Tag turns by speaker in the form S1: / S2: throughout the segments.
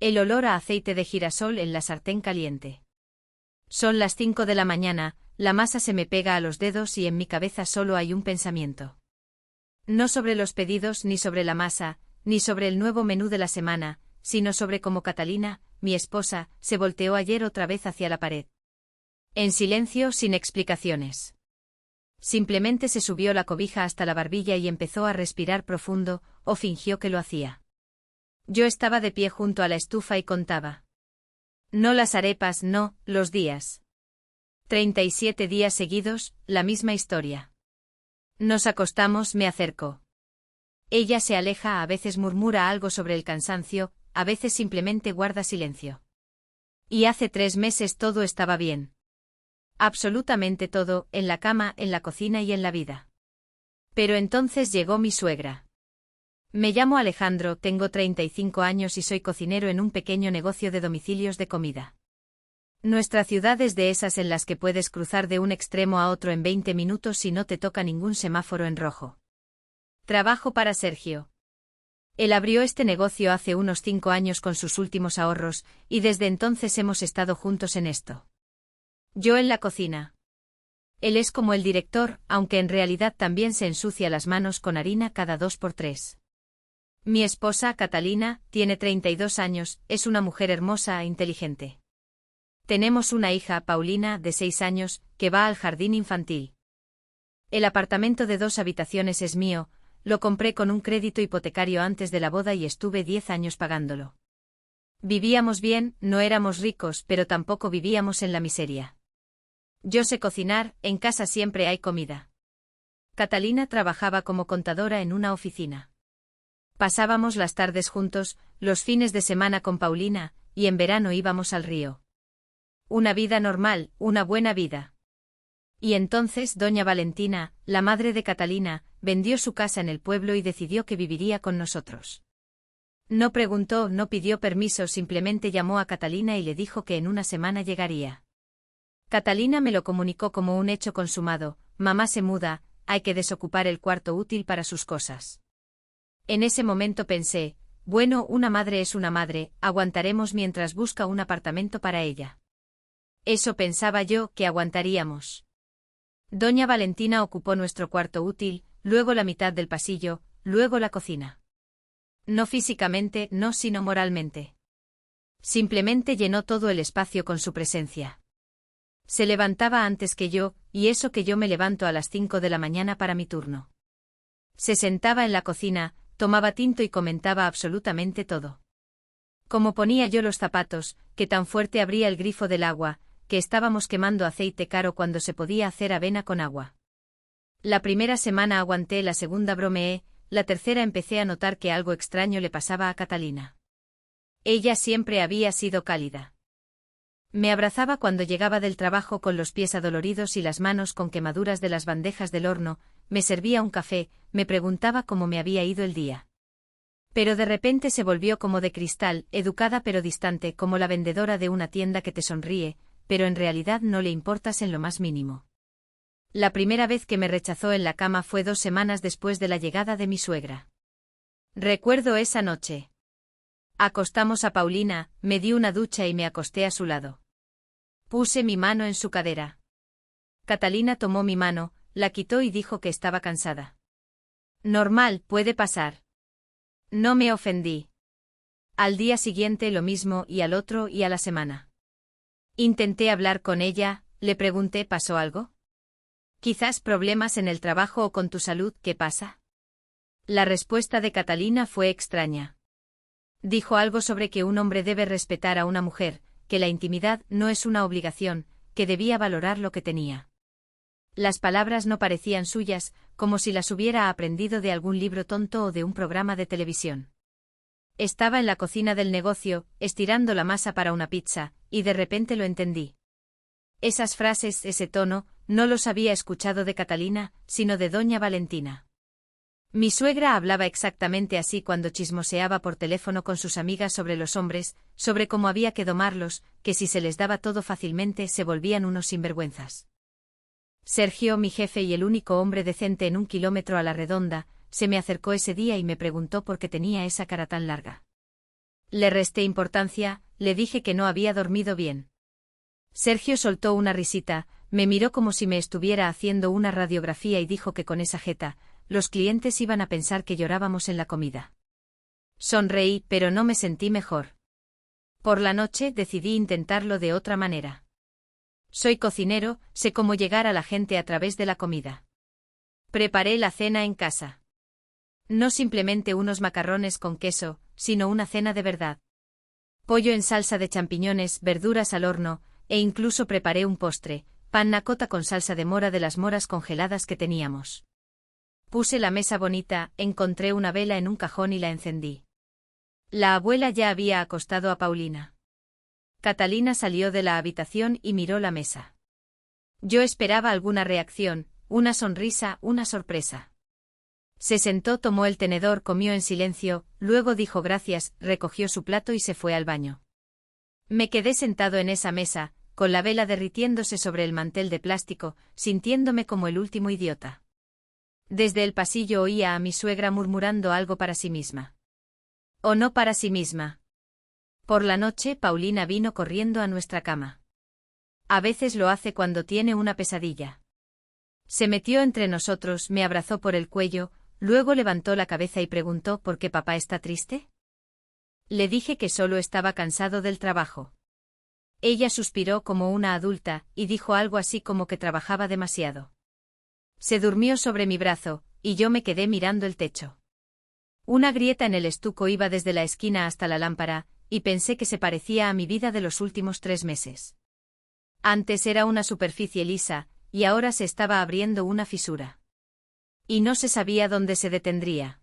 S1: El olor a aceite de girasol en la sartén caliente. Son las 5 de la mañana, la masa se me pega a los dedos y en mi cabeza solo hay un pensamiento. No sobre los pedidos ni sobre la masa, ni sobre el nuevo menú de la semana, sino sobre cómo Catalina, mi esposa, se volteó ayer otra vez hacia la pared. En silencio, sin explicaciones. Simplemente se subió la cobija hasta la barbilla y empezó a respirar profundo, o fingió que lo hacía. Yo estaba de pie junto a la estufa y contaba. No las arepas, no, los días. 37 días seguidos, la misma historia. Nos acostamos, me acerco. Ella se aleja, a veces murmura algo sobre el cansancio, a veces simplemente guarda silencio. Y hace 3 meses todo estaba bien. Absolutamente todo, en la cama, en la cocina y en la vida. Pero entonces llegó mi suegra. Me llamo Alejandro, tengo 35 años y soy cocinero en un pequeño negocio de domicilios de comida. Nuestra ciudad es de esas en las que puedes cruzar de un extremo a otro en 20 minutos si no te toca ningún semáforo en rojo. Trabajo para Sergio. Él abrió este negocio hace unos 5 años con sus últimos ahorros, y desde entonces hemos estado juntos en esto. Yo en la cocina. Él es como el director, aunque en realidad también se ensucia las manos con harina cada 2 por 3. Mi esposa, Catalina, tiene 32 años, es una mujer hermosa e inteligente. Tenemos una hija, Paulina, de 6 años, que va al jardín infantil. El apartamento de 2 habitaciones es mío, lo compré con un crédito hipotecario antes de la boda y estuve 10 años pagándolo. Vivíamos bien, no éramos ricos, pero tampoco vivíamos en la miseria. Yo sé cocinar, en casa siempre hay comida. Catalina trabajaba como contadora en una oficina. Pasábamos las tardes juntos, los fines de semana con Paulina, y en verano íbamos al río. Una vida normal, una buena vida. Y entonces doña Valentina, la madre de Catalina, vendió su casa en el pueblo y decidió que viviría con nosotros. No preguntó, no pidió permiso, simplemente llamó a Catalina y le dijo que en una semana llegaría. Catalina me lo comunicó como un hecho consumado: mamá se muda, hay que desocupar el cuarto útil para sus cosas. En ese momento pensé, bueno, una madre es una madre, aguantaremos mientras busca un apartamento para ella. Eso pensaba yo, que aguantaríamos. Doña Valentina ocupó nuestro cuarto útil, luego la mitad del pasillo, luego la cocina. No físicamente, no, sino moralmente. Simplemente llenó todo el espacio con su presencia. Se levantaba antes que yo, y eso que yo me levanto a las 5 de la mañana para mi turno. Se sentaba en la cocina, tomaba tinto y comentaba absolutamente todo. Cómo ponía yo los zapatos, que tan fuerte abría el grifo del agua, que estábamos quemando aceite caro cuando se podía hacer avena con agua. La primera semana aguanté, la segunda bromeé, la tercera empecé a notar que algo extraño le pasaba a Catalina. Ella siempre había sido cálida. Me abrazaba cuando llegaba del trabajo con los pies adoloridos y las manos con quemaduras de las bandejas del horno, me servía un café, me preguntaba cómo me había ido el día. Pero de repente se volvió como de cristal, educada pero distante, como la vendedora de una tienda que te sonríe, pero en realidad no le importas en lo más mínimo. La primera vez que me rechazó en la cama fue 2 semanas después de la llegada de mi suegra. Recuerdo esa noche. Acostamos a Paulina, me di una ducha y me acosté a su lado. Puse mi mano en su cadera. Catalina tomó mi mano, la quitó y dijo que estaba cansada. Normal, puede pasar. No me ofendí. Al día siguiente lo mismo, y al otro y a la semana. Intenté hablar con ella, le pregunté, ¿pasó algo? Quizás problemas en el trabajo o con tu salud, ¿qué pasa? La respuesta de Catalina fue extraña. Dijo algo sobre que un hombre debe respetar a una mujer, que la intimidad no es una obligación, que debía valorar lo que tenía. Las palabras no parecían suyas, como si las hubiera aprendido de algún libro tonto o de un programa de televisión. Estaba en la cocina del negocio, estirando la masa para una pizza, y de repente lo entendí. Esas frases, ese tono, no los había escuchado de Catalina, sino de doña Valentina. Mi suegra hablaba exactamente así cuando chismoseaba por teléfono con sus amigas sobre los hombres, sobre cómo había que domarlos, que si se les daba todo fácilmente se volvían unos sinvergüenzas. Sergio, mi jefe y el único hombre decente en 1 kilómetro a la redonda, se me acercó ese día y me preguntó por qué tenía esa cara tan larga. Le resté importancia, le dije que no había dormido bien. Sergio soltó una risita, me miró como si me estuviera haciendo una radiografía y dijo que con esa jeta, los clientes iban a pensar que llorábamos en la comida. Sonreí, pero no me sentí mejor. Por la noche decidí intentarlo de otra manera. Soy cocinero, sé cómo llegar a la gente a través de la comida. Preparé la cena en casa. No simplemente unos macarrones con queso, sino una cena de verdad. Pollo en salsa de champiñones, verduras al horno, e incluso preparé un postre, panna cotta con salsa de mora de las moras congeladas que teníamos. Puse la mesa bonita, encontré una vela en un cajón y la encendí. La abuela ya había acostado a Paulina. Catalina salió de la habitación y miró la mesa. Yo esperaba alguna reacción, una sonrisa, una sorpresa. Se sentó, tomó el tenedor, comió en silencio, luego dijo gracias, recogió su plato y se fue al baño. Me quedé sentado en esa mesa, con la vela derritiéndose sobre el mantel de plástico, sintiéndome como el último idiota. Desde el pasillo oía a mi suegra murmurando algo para sí misma. O no para sí misma. Por la noche Paulina vino corriendo a nuestra cama. A veces lo hace cuando tiene una pesadilla. Se metió entre nosotros, me abrazó por el cuello, luego levantó la cabeza y preguntó ¿por qué papá está triste? Le dije que solo estaba cansado del trabajo. Ella suspiró como una adulta, y dijo algo así como que trabajaba demasiado. Se durmió sobre mi brazo, y yo me quedé mirando el techo. Una grieta en el estuco iba desde la esquina hasta la lámpara, y pensé que se parecía a mi vida de los últimos 3 meses. Antes era una superficie lisa, y ahora se estaba abriendo una fisura. Y no se sabía dónde se detendría.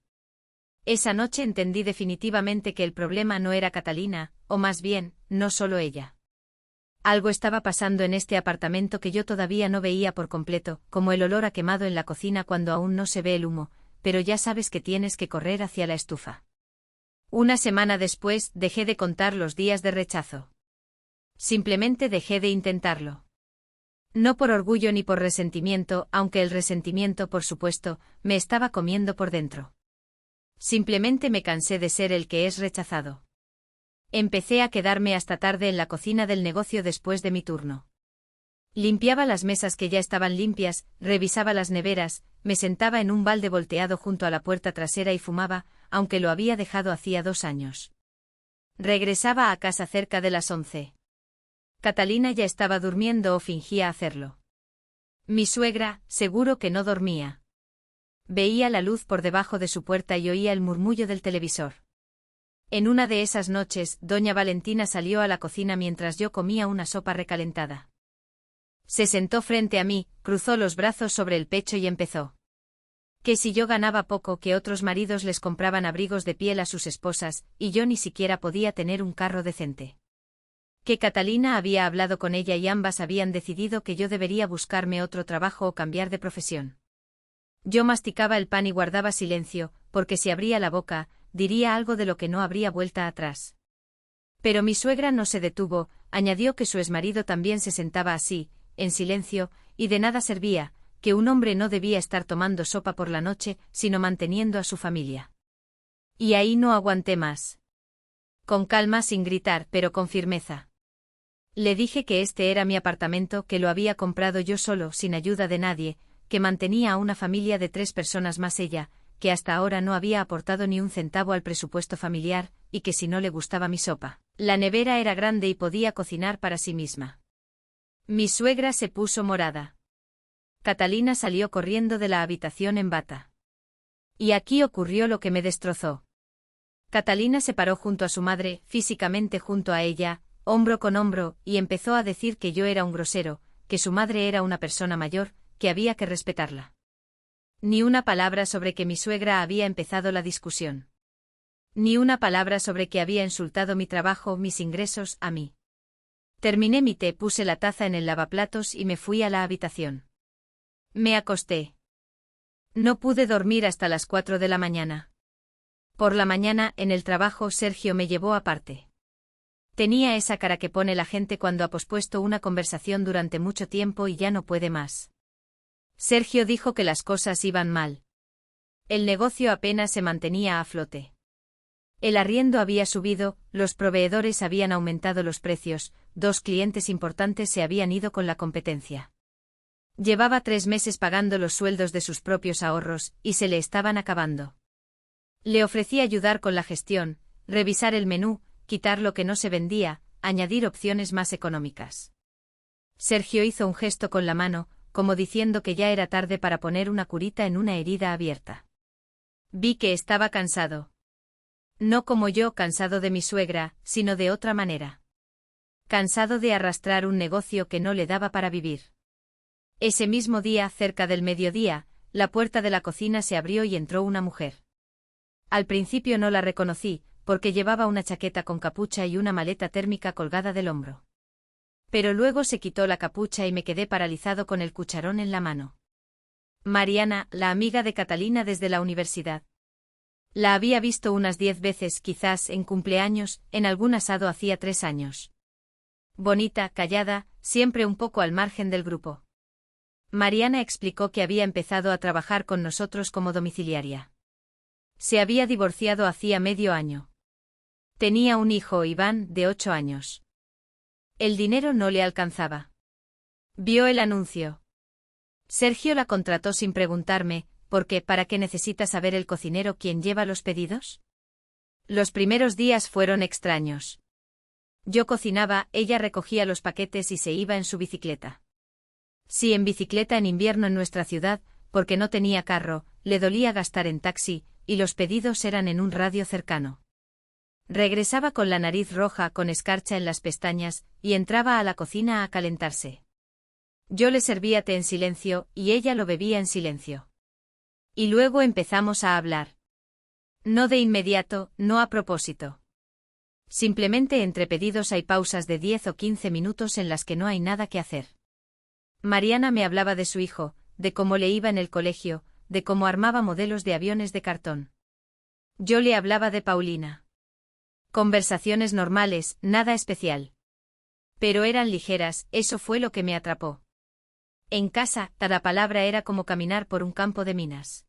S1: Esa noche entendí definitivamente que el problema no era Catalina, o más bien, no solo ella. Algo estaba pasando en este apartamento que yo todavía no veía por completo, como el olor a quemado en la cocina cuando aún no se ve el humo, pero ya sabes que tienes que correr hacia la estufa. Una semana después, dejé de contar los días de rechazo. Simplemente dejé de intentarlo. No por orgullo ni por resentimiento, aunque el resentimiento, por supuesto, me estaba comiendo por dentro. Simplemente me cansé de ser el que es rechazado. Empecé a quedarme hasta tarde en la cocina del negocio después de mi turno. Limpiaba las mesas que ya estaban limpias, revisaba las neveras, me sentaba en un balde volteado junto a la puerta trasera y fumaba, aunque lo había dejado hacía 2 años. Regresaba a casa cerca de las 11. Catalina ya estaba durmiendo o fingía hacerlo. Mi suegra, seguro que no dormía. Veía la luz por debajo de su puerta y oía el murmullo del televisor. En una de esas noches, doña Valentina salió a la cocina mientras yo comía una sopa recalentada. Se sentó frente a mí, cruzó los brazos sobre el pecho y empezó. Que si yo ganaba poco, que otros maridos les compraban abrigos de piel a sus esposas, y yo ni siquiera podía tener un carro decente. Que Catalina había hablado con ella y ambas habían decidido que yo debería buscarme otro trabajo o cambiar de profesión. Yo masticaba el pan y guardaba silencio, porque si abría la boca, diría algo de lo que no habría vuelta atrás. Pero mi suegra no se detuvo, añadió que su exmarido también se sentaba así, en silencio, y de nada servía, que un hombre no debía estar tomando sopa por la noche, sino manteniendo a su familia. Y ahí no aguanté más. Con calma, sin gritar, pero con firmeza. Le dije que este era mi apartamento, que lo había comprado yo solo, sin ayuda de nadie, que mantenía a una familia de 3 personas más ella, que hasta ahora no había aportado ni un centavo al presupuesto familiar, y que si no le gustaba mi sopa, la nevera era grande y podía cocinar para sí misma. Mi suegra se puso morada. Catalina salió corriendo de la habitación en bata. Y aquí ocurrió lo que me destrozó. Catalina se paró junto a su madre, físicamente junto a ella, hombro con hombro, y empezó a decir que yo era un grosero, que su madre era una persona mayor, que había que respetarla. Ni una palabra sobre que mi suegra había empezado la discusión. Ni una palabra sobre que había insultado mi trabajo, mis ingresos, a mí. Terminé mi té, puse la taza en el lavaplatos y me fui a la habitación. Me acosté. No pude dormir hasta las 4 de la mañana. Por la mañana, en el trabajo, Sergio me llevó aparte. Tenía esa cara que pone la gente cuando ha pospuesto una conversación durante mucho tiempo y ya no puede más. Sergio dijo que las cosas iban mal. El negocio apenas se mantenía a flote. El arriendo había subido, los proveedores habían aumentado los precios, 2 clientes importantes se habían ido con la competencia. Llevaba 3 meses pagando los sueldos de sus propios ahorros, y se le estaban acabando. Le ofrecí ayudar con la gestión, revisar el menú, quitar lo que no se vendía, añadir opciones más económicas. Sergio hizo un gesto con la mano, como diciendo que ya era tarde para poner una curita en una herida abierta. Vi que estaba cansado. No como yo, cansado de mi suegra, sino de otra manera. Cansado de arrastrar un negocio que no le daba para vivir. Ese mismo día, cerca del mediodía, la puerta de la cocina se abrió y entró una mujer. Al principio no la reconocí, porque llevaba una chaqueta con capucha y una maleta térmica colgada del hombro. Pero luego se quitó la capucha y me quedé paralizado con el cucharón en la mano. Mariana, la amiga de Catalina desde la universidad. La había visto unas 10 veces, quizás en cumpleaños, en algún asado hacía 3 años. Bonita, callada, siempre un poco al margen del grupo. Mariana explicó que había empezado a trabajar con nosotros como domiciliaria. Se había divorciado hacía medio año. Tenía un hijo, Iván, de 8 años. El dinero no le alcanzaba. Vio el anuncio. Sergio la contrató sin preguntarme, porque ¿para qué necesita saber el cocinero quién lleva los pedidos? Los primeros días fueron extraños. Yo cocinaba, ella recogía los paquetes y se iba en su bicicleta. Sí, en bicicleta en invierno en nuestra ciudad, porque no tenía carro, le dolía gastar en taxi, y los pedidos eran en un radio cercano. Regresaba con la nariz roja con escarcha en las pestañas, y entraba a la cocina a calentarse. Yo le servía té en silencio, y ella lo bebía en silencio. Y luego empezamos a hablar. No de inmediato, no a propósito. Simplemente entre pedidos hay pausas de 10 o 15 minutos en las que no hay nada que hacer. Mariana me hablaba de su hijo, de cómo le iba en el colegio, de cómo armaba modelos de aviones de cartón. Yo le hablaba de Paulina. Conversaciones normales, nada especial. Pero eran ligeras, eso fue lo que me atrapó. En casa, cada palabra era como caminar por un campo de minas.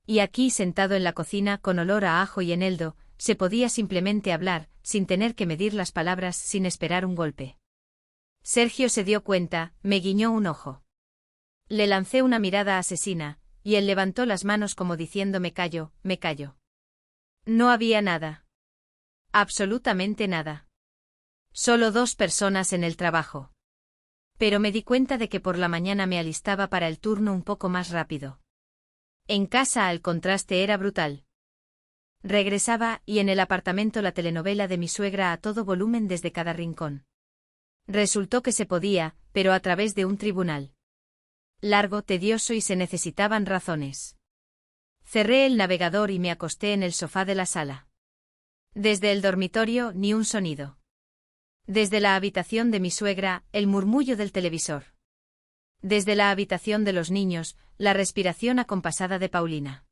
S1: Y aquí, sentado en la cocina, con olor a ajo y eneldo, se podía simplemente hablar, sin tener que medir las palabras, sin esperar un golpe. Sergio se dio cuenta, me guiñó un ojo. Le lancé una mirada asesina, y él levantó las manos como diciendo me callo, me callo. No había nada. Absolutamente nada. Solo 2 personas en el trabajo. Pero me di cuenta de que por la mañana me alistaba para el turno un poco más rápido. En casa el contraste era brutal. Regresaba, y en el apartamento la telenovela de mi suegra a todo volumen desde cada rincón. Resultó que se podía, pero a través de un tribunal. Largo, tedioso y se necesitaban razones. Cerré el navegador y me acosté en el sofá de la sala. Desde el dormitorio, ni un sonido. Desde la habitación de mi suegra, el murmullo del televisor. Desde la habitación de los niños, la respiración acompasada de Paulina.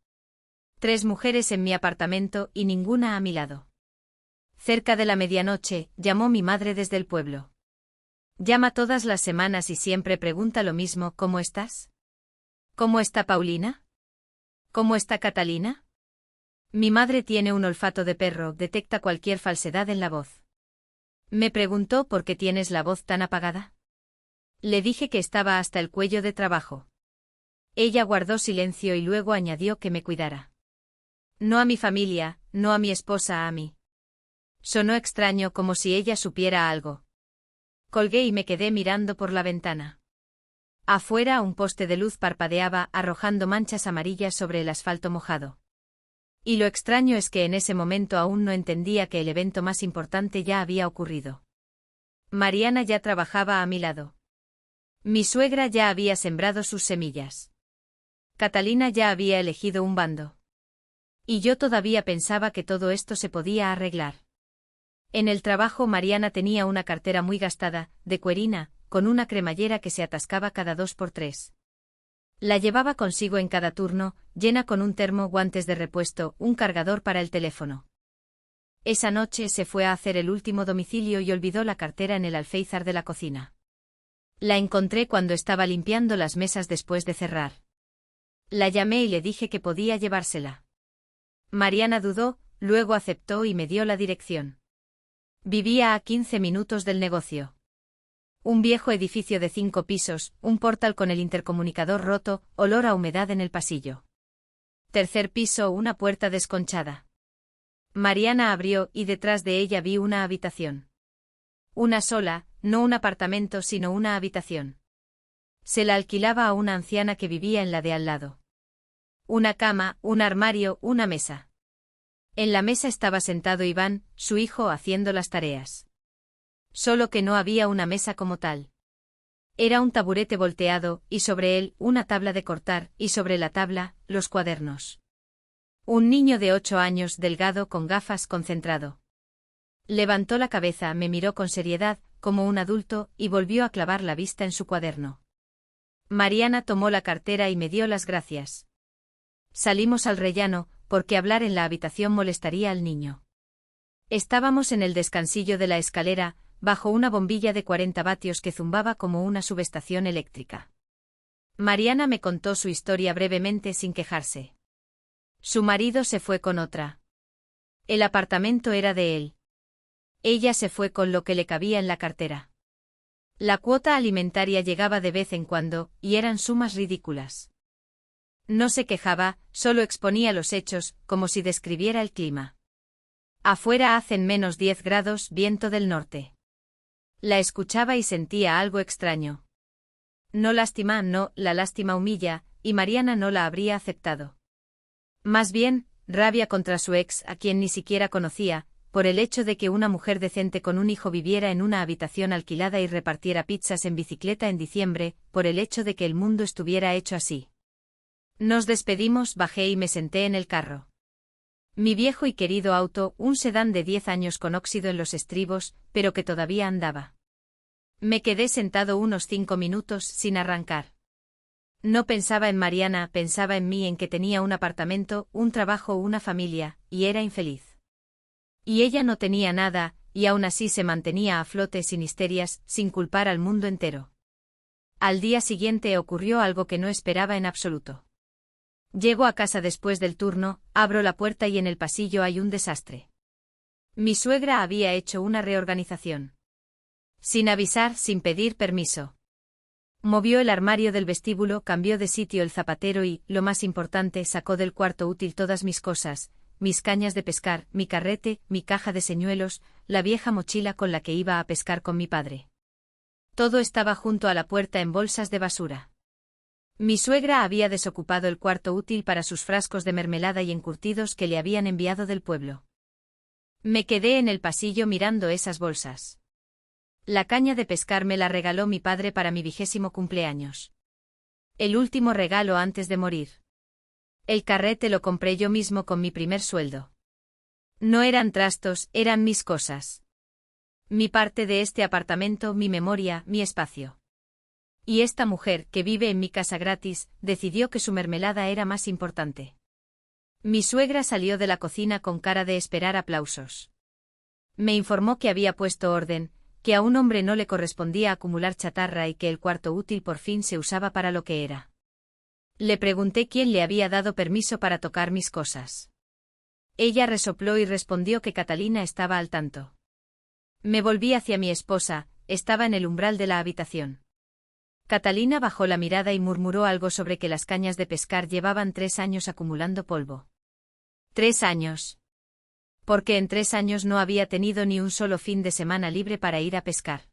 S1: 3 mujeres en mi apartamento y ninguna a mi lado. Cerca de la medianoche, llamó mi madre desde el pueblo. Llama todas las semanas y siempre pregunta lo mismo, ¿cómo estás? ¿Cómo está Paulina? ¿Cómo está Catalina? Mi madre tiene un olfato de perro, detecta cualquier falsedad en la voz. Me preguntó por qué tienes la voz tan apagada. Le dije que estaba hasta el cuello de trabajo. Ella guardó silencio y luego añadió que me cuidara. No a mi familia, no a mi esposa, a mí. Sonó extraño, como si ella supiera algo. Colgué y me quedé mirando por la ventana. Afuera un poste de luz parpadeaba, arrojando manchas amarillas sobre el asfalto mojado. Y lo extraño es que en ese momento aún no entendía que el evento más importante ya había ocurrido. Mariana ya trabajaba a mi lado. Mi suegra ya había sembrado sus semillas. Catalina ya había elegido un bando. Y yo todavía pensaba que todo esto se podía arreglar. En el trabajo Mariana tenía una cartera muy gastada, de cuerina, con una cremallera que se atascaba cada 2 por 3. La llevaba consigo en cada turno, llena con un termo, guantes de repuesto, un cargador para el teléfono. Esa noche se fue a hacer el último domicilio y olvidó la cartera en el alféizar de la cocina. La encontré cuando estaba limpiando las mesas después de cerrar. La llamé y le dije que podía llevársela. Mariana dudó, luego aceptó y me dio la dirección. Vivía a 15 minutos del negocio. Un viejo edificio de 5 pisos, un portal con el intercomunicador roto, olor a humedad en el pasillo. Tercer piso, una puerta desconchada. Mariana abrió y detrás de ella vi una habitación. Una sola, no un apartamento sino una habitación. Se la alquilaba a una anciana que vivía en la de al lado. Una cama, un armario, una mesa. En la mesa estaba sentado Iván, su hijo, haciendo las tareas. Solo que no había una mesa como tal. Era un taburete volteado, y sobre él, una tabla de cortar, y sobre la tabla, los cuadernos. Un niño de 8 años, delgado, con gafas, concentrado. Levantó la cabeza, me miró con seriedad, como un adulto, y volvió a clavar la vista en su cuaderno. Mariana tomó la cartera y me dio las gracias. Salimos al rellano, porque hablar en la habitación molestaría al niño. Estábamos en el descansillo de la escalera, bajo una bombilla de 40 vatios que zumbaba como una subestación eléctrica. Mariana me contó su historia brevemente sin quejarse. Su marido se fue con otra. El apartamento era de él. Ella se fue con lo que le cabía en la cartera. La cuota alimentaria llegaba de vez en cuando, y eran sumas ridículas. No se quejaba, solo exponía los hechos, como si describiera el clima. Afuera hacen menos 10 grados, viento del norte. La escuchaba y sentía algo extraño. No lástima, no, la lástima humilla, y Mariana no la habría aceptado. Más bien, rabia contra su ex, a quien ni siquiera conocía, por el hecho de que una mujer decente con un hijo viviera en una habitación alquilada y repartiera pizzas en bicicleta en diciembre, por el hecho de que el mundo estuviera hecho así. Nos despedimos, bajé y me senté en el carro. Mi viejo y querido auto, un sedán de 10 años con óxido en los estribos, pero que todavía andaba. Me quedé sentado unos 5 minutos sin arrancar. No pensaba en Mariana, pensaba en mí, en que tenía un apartamento, un trabajo, una familia, y era infeliz. Y ella no tenía nada, y aún así se mantenía a flote sin histerias, sin culpar al mundo entero. Al día siguiente ocurrió algo que no esperaba en absoluto. Llego a casa después del turno, abro la puerta y en el pasillo hay un desastre. Mi suegra había hecho una reorganización. Sin avisar, sin pedir permiso. Movió el armario del vestíbulo, cambió de sitio el zapatero y, lo más importante, sacó del cuarto útil todas mis cosas, mis cañas de pescar, mi carrete, mi caja de señuelos, la vieja mochila con la que iba a pescar con mi padre. Todo estaba junto a la puerta en bolsas de basura. Mi suegra había desocupado el cuarto útil para sus frascos de mermelada y encurtidos que le habían enviado del pueblo. Me quedé en el pasillo mirando esas bolsas. La caña de pescar me la regaló mi padre para mi 20º cumpleaños. El último regalo antes de morir. El carrete lo compré yo mismo con mi primer sueldo. No eran trastos, eran mis cosas. Mi parte de este apartamento, mi memoria, mi espacio. Y esta mujer, que vive en mi casa gratis, decidió que su mermelada era más importante. Mi suegra salió de la cocina con cara de esperar aplausos. Me informó que había puesto orden, que a un hombre no le correspondía acumular chatarra y que el cuarto útil por fin se usaba para lo que era. Le pregunté quién le había dado permiso para tocar mis cosas. Ella resopló y respondió que Catalina estaba al tanto. Me volví hacia mi esposa, estaba en el umbral de la habitación. Catalina bajó la mirada y murmuró algo sobre que las cañas de pescar llevaban 3 años acumulando polvo. 3 años. Porque en 3 años no había tenido ni un solo fin de semana libre para ir a pescar.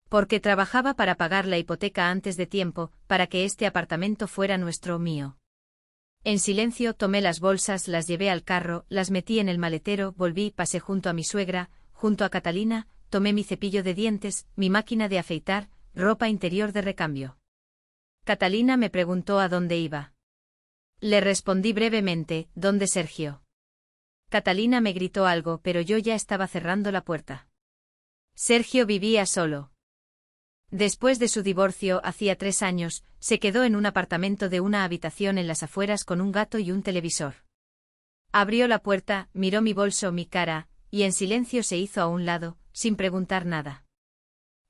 S1: Porque trabajaba para pagar la hipoteca antes de tiempo, para que este apartamento fuera nuestro, mío. En silencio tomé las bolsas, las llevé al carro, las metí en el maletero, volví, pasé junto a mi suegra, junto a Catalina, tomé mi cepillo de dientes, mi máquina de afeitar, ropa interior de recambio. Catalina me preguntó a dónde iba. Le respondí brevemente, ¿dónde Sergio? Catalina me gritó algo, pero yo ya estaba cerrando la puerta. Sergio vivía solo. Después de su divorcio, hacía 3 años, se quedó en un apartamento de una habitación en las afueras con un gato y un televisor. Abrió la puerta, miró mi bolso, mi cara, y en silencio se hizo a un lado, sin preguntar nada.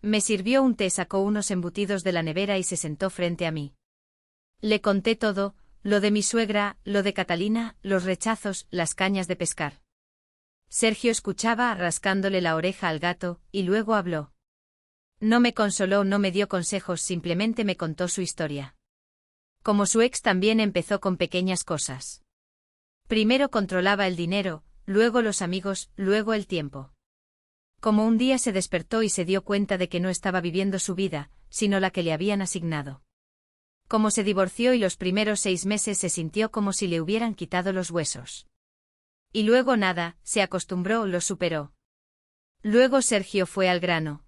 S1: Me sirvió un té, sacó unos embutidos de la nevera y se sentó frente a mí. Le conté todo, lo de mi suegra, lo de Catalina, los rechazos, las cañas de pescar. Sergio escuchaba rascándole la oreja al gato, y luego habló. No me consoló, no me dio consejos, simplemente me contó su historia. Como su ex también empezó con pequeñas cosas. Primero controlaba el dinero, luego los amigos, luego el tiempo. Como un día se despertó y se dio cuenta de que no estaba viviendo su vida, sino la que le habían asignado. Como se divorció y los primeros 6 meses se sintió como si le hubieran quitado los huesos. Y luego nada, se acostumbró, lo superó. Luego Sergio fue al grano.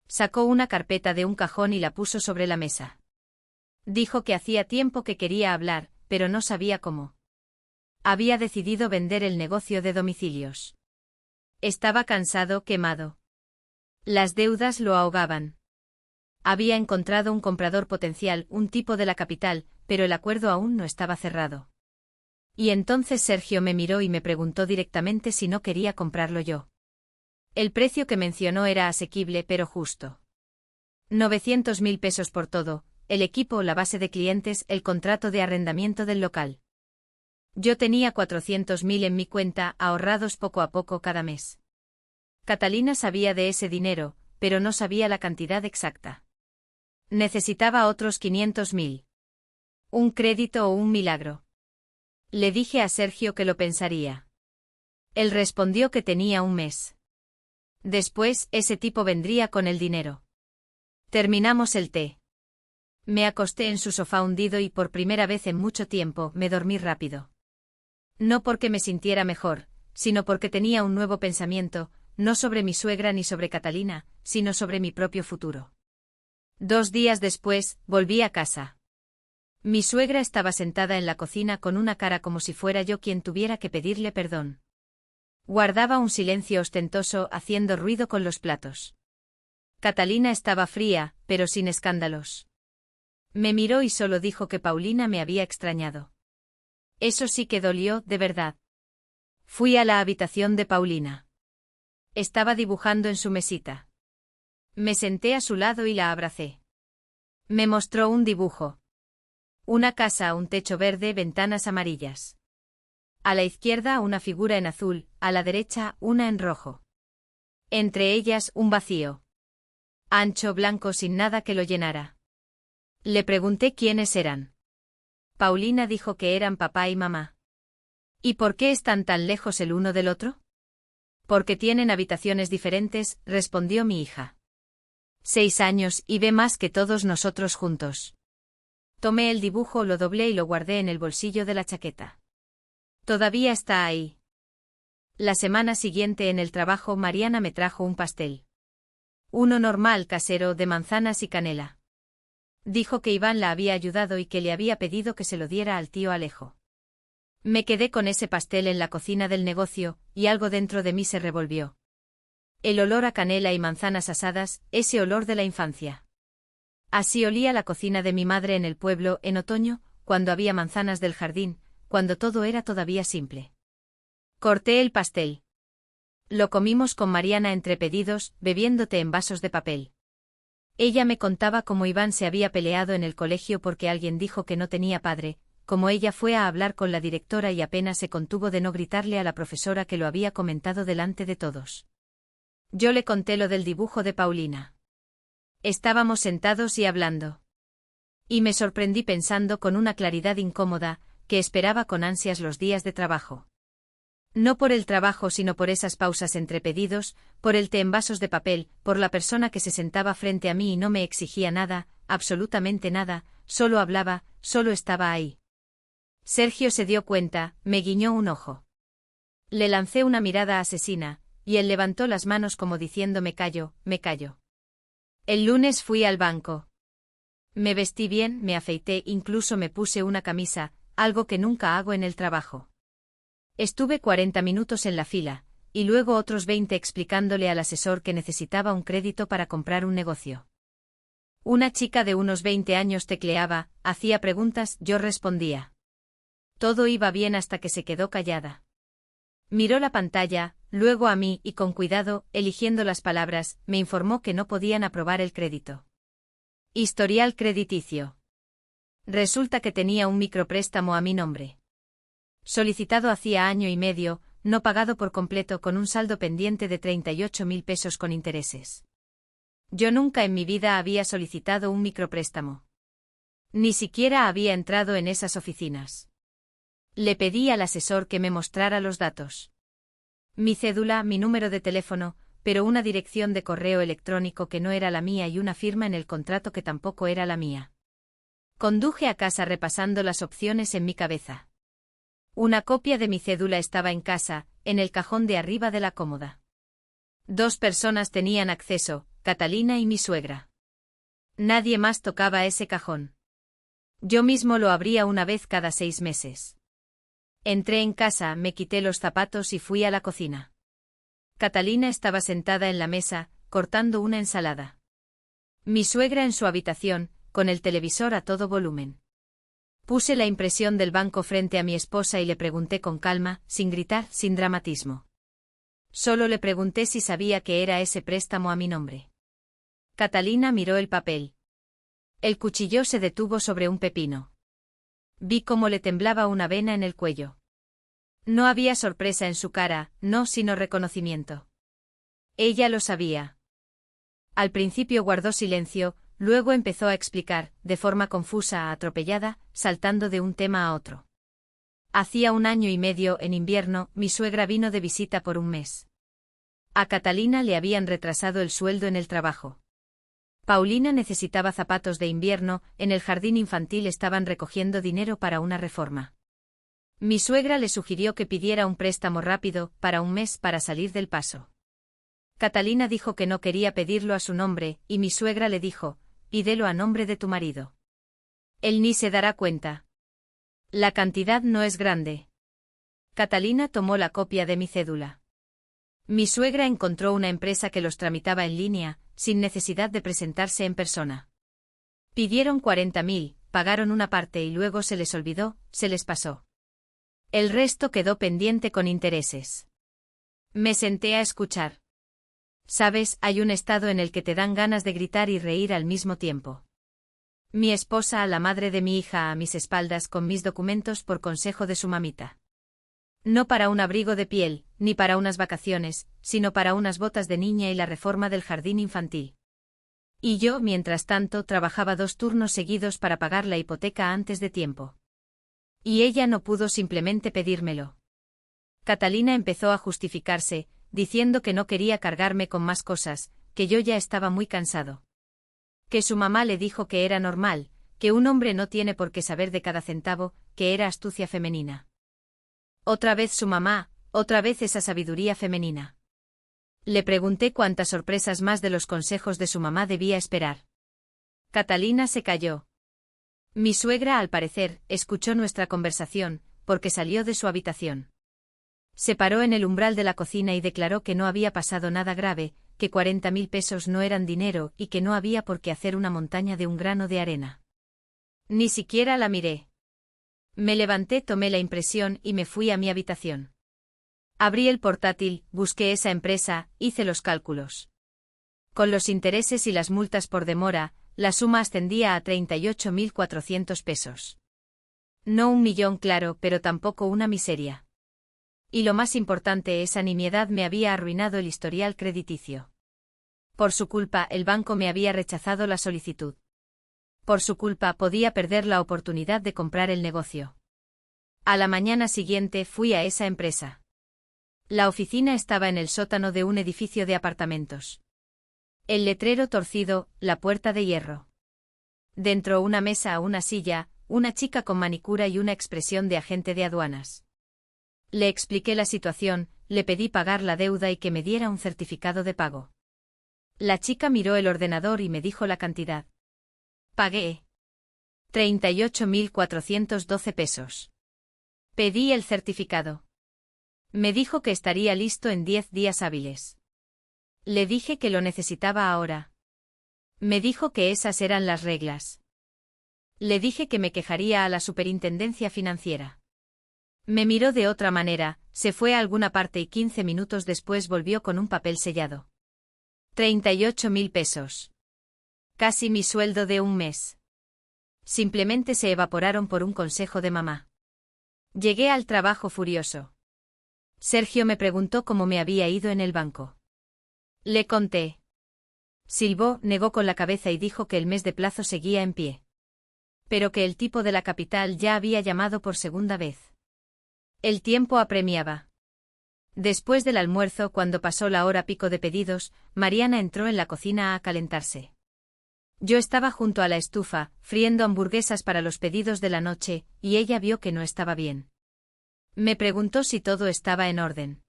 S1: Sacó una carpeta de un cajón y la puso sobre la mesa. Dijo que hacía tiempo que quería hablar, pero no sabía cómo. Había decidido vender el negocio de domicilios. Estaba cansado, quemado. Las deudas lo ahogaban. Había encontrado un comprador potencial, un tipo de la capital, pero el acuerdo aún no estaba cerrado. Y entonces Sergio me miró y me preguntó directamente si no quería comprarlo yo. El precio que mencionó era asequible pero justo. 900.000 pesos por todo, el equipo, la base de clientes, el contrato de arrendamiento del local. Yo tenía 400.000 en mi cuenta, ahorrados poco a poco cada mes. Catalina sabía de ese dinero, pero no sabía la cantidad exacta. Necesitaba otros 500.000. Un crédito o un milagro. Le dije a Sergio que lo pensaría. Él respondió que tenía un mes. Después, ese tipo vendría con el dinero. Terminamos el té. Me acosté en su sofá hundido y por primera vez en mucho tiempo me dormí rápido. No porque me sintiera mejor, sino porque tenía un nuevo pensamiento, no sobre mi suegra ni sobre Catalina, sino sobre mi propio futuro. 2 días después, volví a casa. Mi suegra estaba sentada en la cocina con una cara como si fuera yo quien tuviera que pedirle perdón. Guardaba un silencio ostentoso, haciendo ruido con los platos. Catalina estaba fría, pero sin escándalos. Me miró y solo dijo que Paulina me había extrañado. Eso sí que dolió, de verdad. Fui a la habitación de Paulina. Estaba dibujando en su mesita. Me senté a su lado y la abracé. Me mostró un dibujo. Una casa, un techo verde, ventanas amarillas. A la izquierda una figura en azul, a la derecha una en rojo. Entre ellas un vacío. Ancho, blanco, sin nada que lo llenara. Le pregunté quiénes eran. Paulina dijo que eran papá y mamá. ¿Y por qué están tan lejos el uno del otro? Porque tienen habitaciones diferentes, respondió mi hija. 6 años y ve más que todos nosotros juntos. Tomé el dibujo, lo doblé y lo guardé en el bolsillo de la chaqueta. Todavía está ahí. La semana siguiente en el trabajo Mariana me trajo un pastel. Uno normal, casero, de manzanas y canela. Dijo que Iván la había ayudado y que le había pedido que se lo diera al tío Alejo. Me quedé con ese pastel en la cocina del negocio, y algo dentro de mí se revolvió. El olor a canela y manzanas asadas, ese olor de la infancia. Así olía la cocina de mi madre en el pueblo, en otoño, cuando había manzanas del jardín, cuando todo era todavía simple. Corté el pastel. Lo comimos con Mariana entre pedidos, bebiendo té en vasos de papel. Ella me contaba cómo Iván se había peleado en el colegio porque alguien dijo que no tenía padre, cómo ella fue a hablar con la directora y apenas se contuvo de no gritarle a la profesora que lo había comentado delante de todos. Yo le conté lo del dibujo de Paulina. Estábamos sentados y hablando. Y me sorprendí pensando con una claridad incómoda, que esperaba con ansias los días de trabajo. No por el trabajo sino por esas pausas entre pedidos, por el té en vasos de papel, por la persona que se sentaba frente a mí y no me exigía nada, absolutamente nada, solo hablaba, solo estaba ahí. Sergio se dio cuenta, me guiñó un ojo. Le lancé una mirada asesina, y él levantó las manos como diciendo me callo, me callo. El lunes fui al banco. Me vestí bien, me afeité, incluso me puse una camisa, algo que nunca hago en el trabajo. Estuve 40 minutos en la fila, y luego otros 20 explicándole al asesor que necesitaba un crédito para comprar un negocio. Una chica de unos 20 años tecleaba, hacía preguntas, yo respondía. Todo iba bien hasta que se quedó callada. Miró la pantalla, luego a mí y con cuidado, eligiendo las palabras, me informó que no podían aprobar el crédito. Historial crediticio. Resulta que tenía un micropréstamo a mi nombre. Solicitado hacía 1 año y medio, no pagado por completo con un saldo pendiente de 38.000 pesos con intereses. Yo nunca en mi vida había solicitado un micropréstamo. Ni siquiera había entrado en esas oficinas. Le pedí al asesor que me mostrara los datos. Mi cédula, mi número de teléfono, pero una dirección de correo electrónico que no era la mía y una firma en el contrato que tampoco era la mía. Conduje a casa repasando las opciones en mi cabeza. Una copia de mi cédula estaba en casa, en el cajón de arriba de la cómoda. 2 personas tenían acceso, Catalina y mi suegra. Nadie más tocaba ese cajón. Yo mismo lo abría una vez cada 6 meses. Entré en casa, me quité los zapatos y fui a la cocina. Catalina estaba sentada en la mesa, cortando una ensalada. Mi suegra en su habitación, con el televisor a todo volumen. Puse la impresión del banco frente a mi esposa y le pregunté con calma, sin gritar, sin dramatismo. Solo le pregunté si sabía que era ese préstamo a mi nombre. Catalina miró el papel. El cuchillo se detuvo sobre un pepino. Vi cómo le temblaba una vena en el cuello. No había sorpresa en su cara, no, sino reconocimiento. Ella lo sabía. Al principio guardó silencio, luego empezó a explicar, de forma confusa, atropellada, saltando de un tema a otro. Hacía 1 año y medio, en invierno, mi suegra vino de visita por un mes. A Catalina le habían retrasado el sueldo en el trabajo. Paulina necesitaba zapatos de invierno, en el jardín infantil estaban recogiendo dinero para una reforma. Mi suegra le sugirió que pidiera un préstamo rápido, para un mes, para salir del paso. Catalina dijo que no quería pedirlo a su nombre, y mi suegra le dijo, pídelo a nombre de tu marido. Él ni se dará cuenta. La cantidad no es grande. Catalina tomó la copia de mi cédula. Mi suegra encontró una empresa que los tramitaba en línea, sin necesidad de presentarse en persona. Pidieron 40.000, pagaron una parte y luego se les olvidó, se les pasó. El resto quedó pendiente con intereses. Me senté a escuchar. Sabes, hay un estado en el que te dan ganas de gritar y reír al mismo tiempo. Mi esposa, la madre de mi hija, a mis espaldas con mis documentos por consejo de su mamita. No para un abrigo de piel, ni para unas vacaciones, sino para unas botas de niña y la reforma del jardín infantil. Y yo, mientras tanto, trabajaba 2 turnos seguidos para pagar la hipoteca antes de tiempo. Y ella no pudo simplemente pedírmelo. Catalina empezó a justificarse, diciendo que no quería cargarme con más cosas, que yo ya estaba muy cansado. Que su mamá le dijo que era normal, que un hombre no tiene por qué saber de cada centavo, que era astucia femenina. Otra vez su mamá, otra vez esa sabiduría femenina. Le pregunté cuántas sorpresas más de los consejos de su mamá debía esperar. Catalina se calló. Mi suegra, al parecer, escuchó nuestra conversación, porque salió de su habitación. Se paró en el umbral de la cocina y declaró que no había pasado nada grave, que 40.000 pesos no eran dinero y que no había por qué hacer una montaña de un grano de arena. Ni siquiera la miré. Me levanté, tomé la impresión y me fui a mi habitación. Abrí el portátil, busqué esa empresa, hice los cálculos. Con los intereses y las multas por demora, la suma ascendía a 38.400 pesos. No 1 millón, claro, pero tampoco una miseria. Y lo más importante, esa nimiedad me había arruinado el historial crediticio. Por su culpa, el banco me había rechazado la solicitud. Por su culpa, podía perder la oportunidad de comprar el negocio. A la mañana siguiente fui a esa empresa. La oficina estaba en el sótano de un edificio de apartamentos. El letrero torcido, la puerta de hierro. Dentro una mesa, una silla, una chica con manicura y una expresión de agente de aduanas. Le expliqué la situación, le pedí pagar la deuda y que me diera un certificado de pago. La chica miró el ordenador y me dijo la cantidad. Pagué 38.412 pesos. Pedí el certificado. Me dijo que estaría listo en 10 días hábiles. Le dije que lo necesitaba ahora. Me dijo que esas eran las reglas. Le dije que me quejaría a la superintendencia financiera. Me miró de otra manera, se fue a alguna parte y 15 minutos después volvió con un papel sellado. 38.000 pesos. Casi mi sueldo de un mes. Simplemente se evaporaron por un consejo de mamá. Llegué al trabajo furioso. Sergio me preguntó cómo me había ido en el banco. Le conté. Silbó, negó con la cabeza y dijo que el mes de plazo seguía en pie. Pero que el tipo de la capital ya había llamado por segunda vez. El tiempo apremiaba. Después del almuerzo, cuando pasó la hora pico de pedidos, Mariana entró en la cocina a calentarse. Yo estaba junto a la estufa, friendo hamburguesas para los pedidos de la noche, y ella vio que no estaba bien. Me preguntó si todo estaba en orden.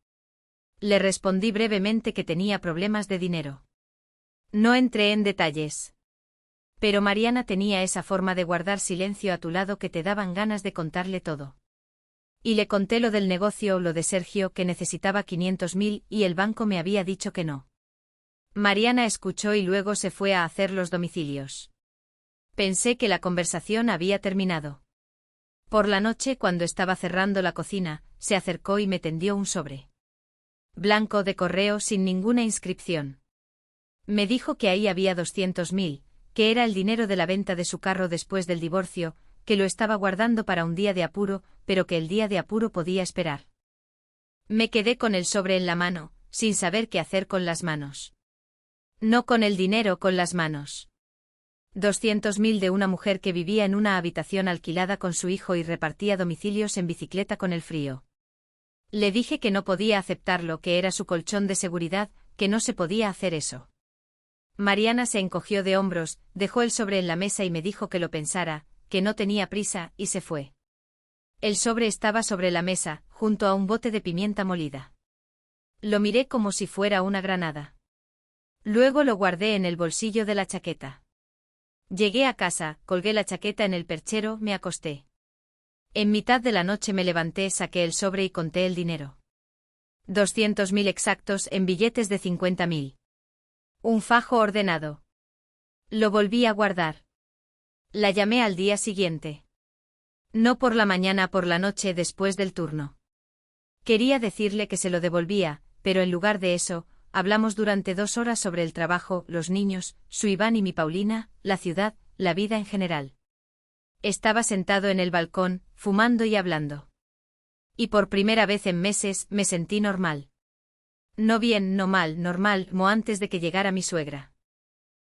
S1: Le respondí brevemente que tenía problemas de dinero. No entré en detalles. Pero Mariana tenía esa forma de guardar silencio a tu lado que te daban ganas de contarle todo. Y le conté lo del negocio, lo de Sergio, que necesitaba 500.000 y el banco me había dicho que no. Mariana escuchó y luego se fue a hacer los domicilios. Pensé que la conversación había terminado. Por la noche, cuando estaba cerrando la cocina, se acercó y me tendió un sobre blanco de correo sin ninguna inscripción. Me dijo que ahí había 200.000, que era el dinero de la venta de su carro después del divorcio, que lo estaba guardando para un día de apuro, pero que el día de apuro podía esperar. Me quedé con el sobre en la mano, sin saber qué hacer con las manos. No con el dinero, con las manos. 200.000 de una mujer que vivía en una habitación alquilada con su hijo y repartía domicilios en bicicleta con el frío. Le dije que no podía aceptarlo, que era su colchón de seguridad, que no se podía hacer eso. Mariana se encogió de hombros, dejó el sobre en la mesa y me dijo que lo pensara, que no tenía prisa, y se fue. El sobre estaba sobre la mesa, junto a un bote de pimienta molida. Lo miré como si fuera una granada. Luego lo guardé en el bolsillo de la chaqueta. Llegué a casa, colgué la chaqueta en el perchero, me acosté. En mitad de la noche me levanté, saqué el sobre y conté el dinero. 200.000 exactos en billetes de 50.000. Un fajo ordenado. Lo volví a guardar. La llamé al día siguiente. No por la mañana, por la noche después del turno. Quería decirle que se lo devolvía, pero en lugar de eso, hablamos durante 2 horas sobre el trabajo, los niños, su Iván y mi Paulina, la ciudad, la vida en general. Estaba sentado en el balcón, fumando y hablando. Y por primera vez en meses me sentí normal. No bien, no mal, normal, como antes de que llegara mi suegra.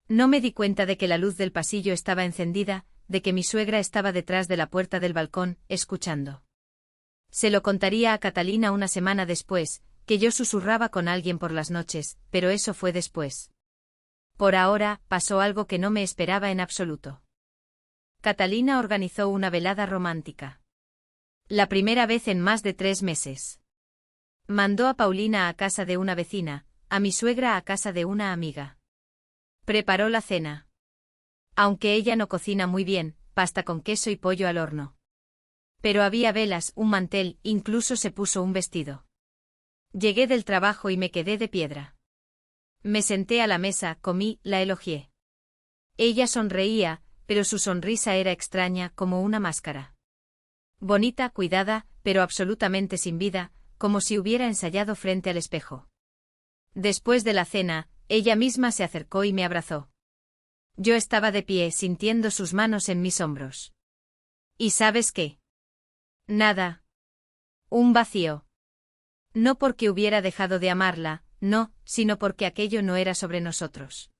S1: No me di cuenta de que la luz del pasillo estaba encendida, de que mi suegra estaba detrás de la puerta del balcón, escuchando. Se lo contaría a Catalina una semana después, que yo susurraba con alguien por las noches, pero eso fue después. Por ahora, pasó algo que no me esperaba en absoluto. Catalina organizó una velada romántica. La primera vez en más de 3 meses. Mandó a Paulina a casa de una vecina, a mi suegra a casa de una amiga. Preparó la cena. Aunque ella no cocina muy bien, pasta con queso y pollo al horno. Pero había velas, un mantel, incluso se puso un vestido. Llegué del trabajo y me quedé de piedra. Me senté a la mesa, comí, la elogié. Ella sonreía, pero su sonrisa era extraña, como una máscara. Bonita, cuidada, pero absolutamente sin vida, como si hubiera ensayado frente al espejo. Después de la cena, ella misma se acercó y me abrazó. Yo estaba de pie, sintiendo sus manos en mis hombros. ¿Y sabes qué? Nada. Un vacío. No porque hubiera dejado de amarla, no, sino porque aquello no era sobre nosotros.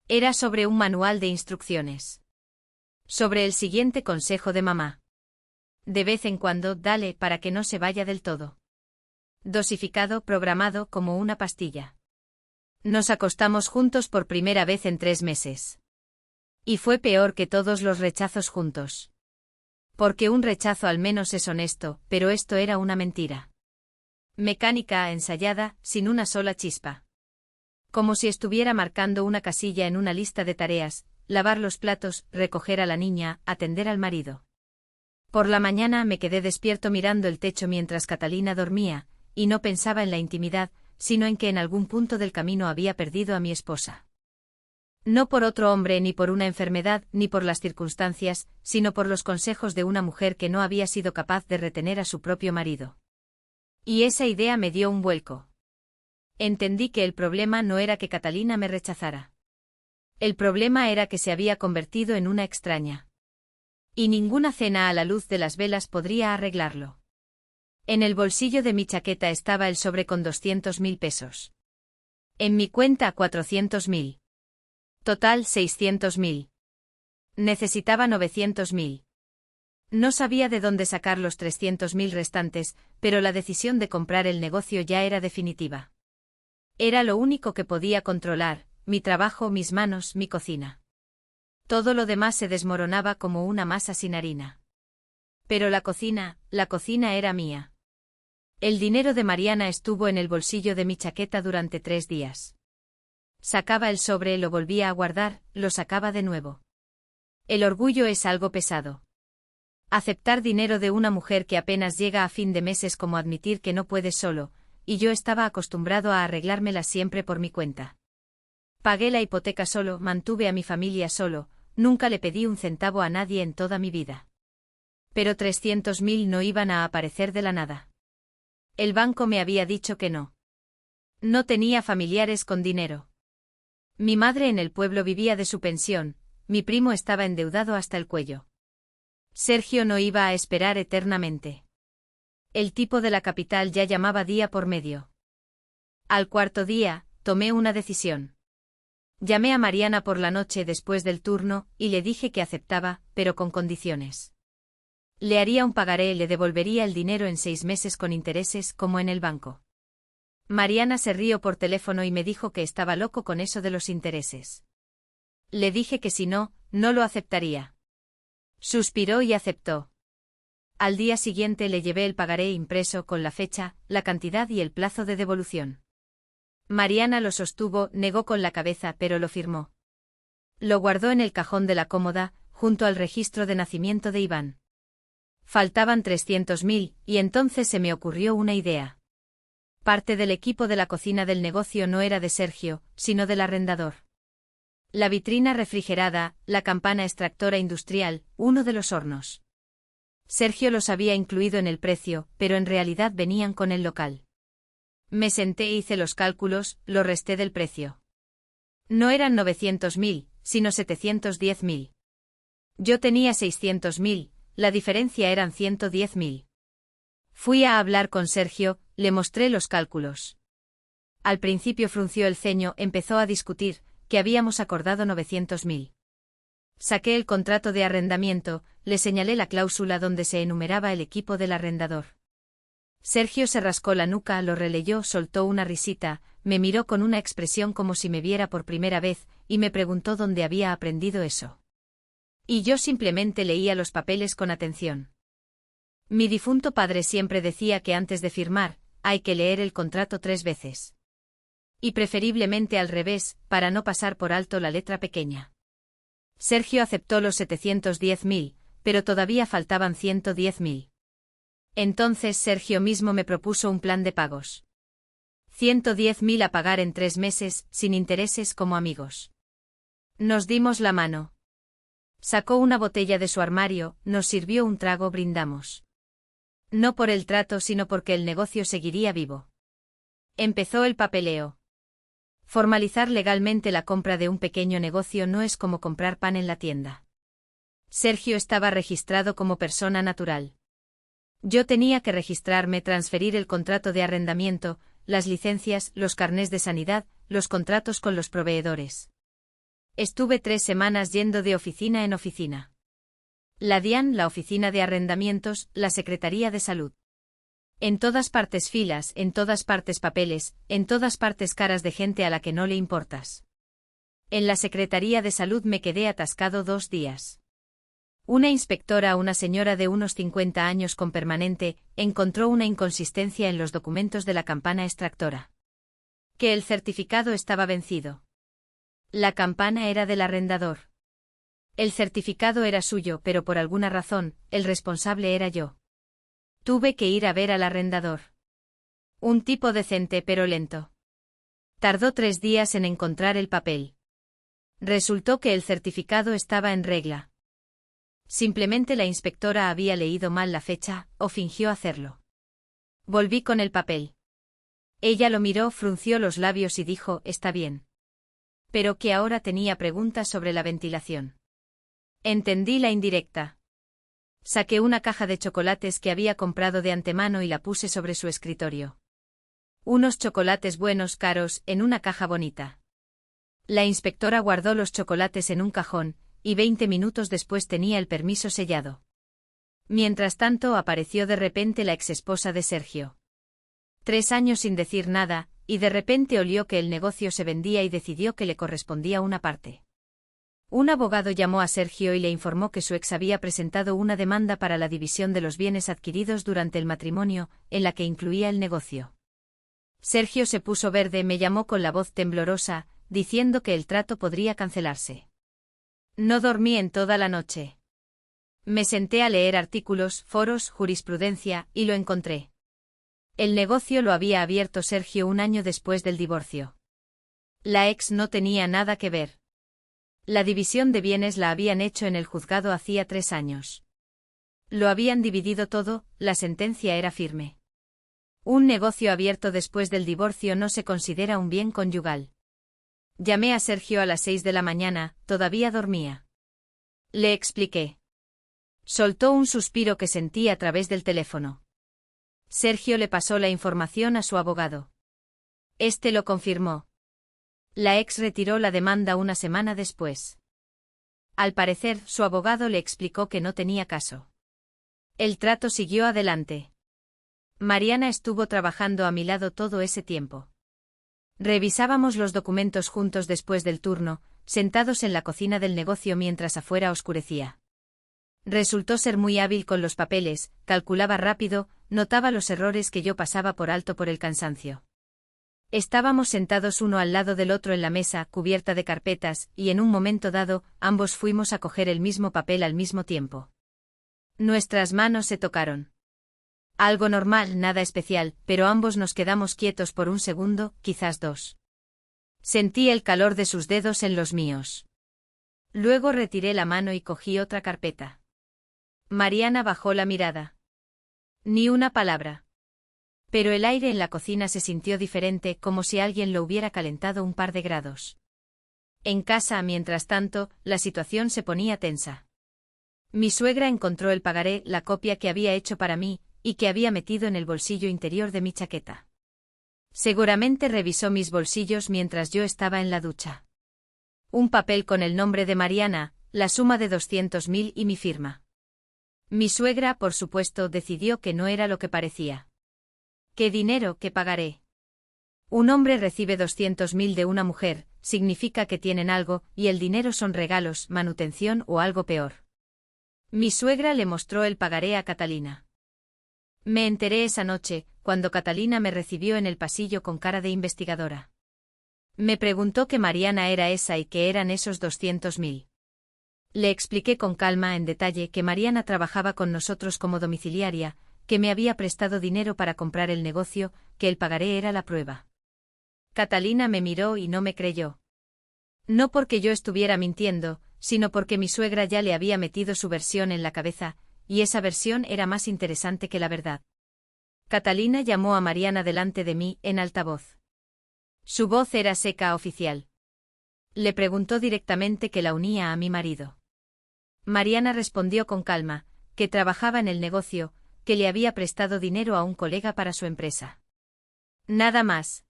S1: Era sobre un manual de instrucciones. Sobre el siguiente consejo de mamá. De vez en cuando, dale para que no se vaya del todo. Dosificado, programado como una pastilla. Nos acostamos juntos por primera vez en 3 meses. Y fue peor que todos los rechazos juntos. Porque un rechazo al menos es honesto, pero esto era una mentira. Mecánica, ensayada, sin una sola chispa. Como si estuviera marcando una casilla en una lista de tareas, lavar los platos, recoger a la niña, atender al marido. Por la mañana me quedé despierto mirando el techo mientras Catalina dormía, y no pensaba en la intimidad, sino en que en algún punto del camino había perdido a mi esposa. No por otro hombre, ni por una enfermedad, ni por las circunstancias, sino por los consejos de una mujer que no había sido capaz de retener a su propio marido. Y esa idea me dio un vuelco. Entendí que el problema no era que Catalina me rechazara. El problema era que se había convertido en una extraña. Y ninguna cena a la luz de las velas podría arreglarlo. En el bolsillo de mi chaqueta estaba el sobre con 200.000 pesos. En mi cuenta 400.000. Total 600.000. Necesitaba 900.000. No sabía de dónde sacar los 300.000 restantes, pero la decisión de comprar el negocio ya era definitiva. Era lo único que podía controlar, mi trabajo, mis manos, mi cocina. Todo lo demás se desmoronaba como una masa sin harina. Pero la cocina era mía. El dinero de Mariana estuvo en el bolsillo de mi chaqueta durante 3 días. Sacaba el sobre, lo volvía a guardar, lo sacaba de nuevo. El orgullo es algo pesado. Aceptar dinero de una mujer que apenas llega a fin de mes es como admitir que no puedes solo, y yo estaba acostumbrado a arreglármela siempre por mi cuenta. Pagué la hipoteca solo, mantuve a mi familia solo, nunca le pedí un centavo a nadie en toda mi vida. Pero 300.000 no iban a aparecer de la nada. El banco me había dicho que no. No tenía familiares con dinero. Mi madre en el pueblo vivía de su pensión, mi primo estaba endeudado hasta el cuello. Sergio no iba a esperar eternamente. El tipo de la capital ya llamaba día por medio. Al cuarto día, tomé una decisión. Llamé a Mariana por la noche después del turno y le dije que aceptaba, pero con condiciones. Le haría un pagaré, le devolvería el dinero en 6 meses con intereses como en el banco. Mariana se rió por teléfono y me dijo que estaba loco con eso de los intereses. Le dije que si no, no lo aceptaría. Suspiró y aceptó. Al día siguiente le llevé el pagaré impreso con la fecha, la cantidad y el plazo de devolución. Mariana lo sostuvo, negó con la cabeza, pero lo firmó. Lo guardó en el cajón de la cómoda, junto al registro de nacimiento de Iván. Faltaban 300.000, y entonces se me ocurrió una idea. Parte del equipo de la cocina del negocio no era de Sergio, sino del arrendador. La vitrina refrigerada, la campana extractora industrial, uno de los hornos. Sergio los había incluido en el precio, pero en realidad venían con el local. Me senté e hice los cálculos, lo resté del precio. No eran 900.000, sino 710.000. Yo tenía 600.000, la diferencia eran 110.000. Fui a hablar con Sergio, le mostré los cálculos. Al principio frunció el ceño, empezó a discutir, que habíamos acordado 900.000. Saqué el contrato de arrendamiento, le señalé la cláusula donde se enumeraba el equipo del arrendador. Sergio se rascó la nuca, lo releyó, soltó una risita, me miró con una expresión como si me viera por primera vez, y me preguntó dónde había aprendido eso. Y yo simplemente leía los papeles con atención. Mi difunto padre siempre decía que antes de firmar, hay que leer el contrato 3 veces. Y preferiblemente al revés, para no pasar por alto la letra pequeña. Sergio aceptó los 710.000, pero todavía faltaban 110.000. Entonces Sergio mismo me propuso un plan de pagos. 110.000 a pagar en 3 meses, sin intereses, como amigos. Nos dimos la mano. Sacó una botella de su armario, nos sirvió un trago, brindamos. No por el trato, sino porque el negocio seguiría vivo. Empezó el papeleo. Formalizar legalmente la compra de un pequeño negocio no es como comprar pan en la tienda. Sergio estaba registrado como persona natural. Yo tenía que registrarme, transferir el contrato de arrendamiento, las licencias, los carnés de sanidad, los contratos con los proveedores. Estuve 3 semanas yendo de oficina en oficina. La DIAN, la oficina de arrendamientos, la Secretaría de Salud. En todas partes filas, en todas partes papeles, en todas partes caras de gente a la que no le importas. En la Secretaría de Salud me quedé atascado 2 días. Una inspectora, una señora de unos 50 años con permanente, encontró una inconsistencia en los documentos de la campana extractora. Que el certificado estaba vencido. La campana era del arrendador. El certificado era suyo, pero por alguna razón, el responsable era yo. Tuve que ir a ver al arrendador. Un tipo decente pero lento. Tardó 3 días en encontrar el papel. Resultó que el certificado estaba en regla. Simplemente la inspectora había leído mal la fecha, o fingió hacerlo. Volví con el papel. Ella lo miró, frunció los labios y dijo, está bien. Pero que ahora tenía preguntas sobre la ventilación. Entendí la indirecta. Saqué una caja de chocolates que había comprado de antemano y la puse sobre su escritorio. Unos chocolates buenos, caros, en una caja bonita. La inspectora guardó los chocolates en un cajón, y 20 minutos después tenía el permiso sellado. Mientras tanto apareció de repente la exesposa de Sergio. 3 años sin decir nada, y de repente olió que el negocio se vendía y decidió que le correspondía una parte. Un abogado llamó a Sergio y le informó que su ex había presentado una demanda para la división de los bienes adquiridos durante el matrimonio, en la que incluía el negocio. Sergio se puso verde, me llamó con la voz temblorosa, diciendo que el trato podría cancelarse. No dormí en toda la noche. Me senté a leer artículos, foros, jurisprudencia, y lo encontré. El negocio lo había abierto Sergio un año después del divorcio. La ex no tenía nada que ver. La división de bienes la habían hecho en el juzgado hacía 3 años. Lo habían dividido todo, la sentencia era firme. Un negocio abierto después del divorcio no se considera un bien conyugal. Llamé a Sergio a las 6 de la mañana, todavía dormía. Le expliqué. Soltó un suspiro que sentí a través del teléfono. Sergio le pasó la información a su abogado. Este lo confirmó. La ex retiró la demanda una semana después. Al parecer, su abogado le explicó que no tenía caso. El trato siguió adelante. Mariana estuvo trabajando a mi lado todo ese tiempo. Revisábamos los documentos juntos después del turno, sentados en la cocina del negocio mientras afuera oscurecía. Resultó ser muy hábil con los papeles, calculaba rápido, notaba los errores que yo pasaba por alto por el cansancio. Estábamos sentados uno al lado del otro en la mesa, cubierta de carpetas, y en un momento dado, ambos fuimos a coger el mismo papel al mismo tiempo. Nuestras manos se tocaron. Algo normal, nada especial, pero ambos nos quedamos quietos por un segundo, quizás 2. Sentí el calor de sus dedos en los míos. Luego retiré la mano y cogí otra carpeta. Mariana bajó la mirada. Ni una palabra. Pero el aire en la cocina se sintió diferente, como si alguien lo hubiera calentado un par de grados. En casa, mientras tanto, la situación se ponía tensa. Mi suegra encontró el pagaré, la copia que había hecho para mí, y que había metido en el bolsillo interior de mi chaqueta. Seguramente revisó mis bolsillos mientras yo estaba en la ducha. Un papel con el nombre de Mariana, la suma de 200.000 y mi firma. Mi suegra, por supuesto, decidió que no era lo que parecía. ¿Qué dinero, qué pagaré? Un hombre recibe 200.000 de una mujer, significa que tienen algo, y el dinero son regalos, manutención o algo peor. Mi suegra le mostró el pagaré a Catalina. Me enteré esa noche, cuando Catalina me recibió en el pasillo con cara de investigadora. Me preguntó que Mariana era esa y que eran esos 200.000. Le expliqué con calma, en detalle, que Mariana trabajaba con nosotros como domiciliaria, que me había prestado dinero para comprar el negocio, que el pagaré era la prueba. Catalina me miró y no me creyó. No porque yo estuviera mintiendo, sino porque mi suegra ya le había metido su versión en la cabeza, y esa versión era más interesante que la verdad. Catalina llamó a Mariana delante de mí, en altavoz. Su voz era seca, oficial. Le preguntó directamente qué la unía a mi marido. Mariana respondió con calma, que trabajaba en el negocio, que le había prestado dinero a un colega para su empresa. Nada más.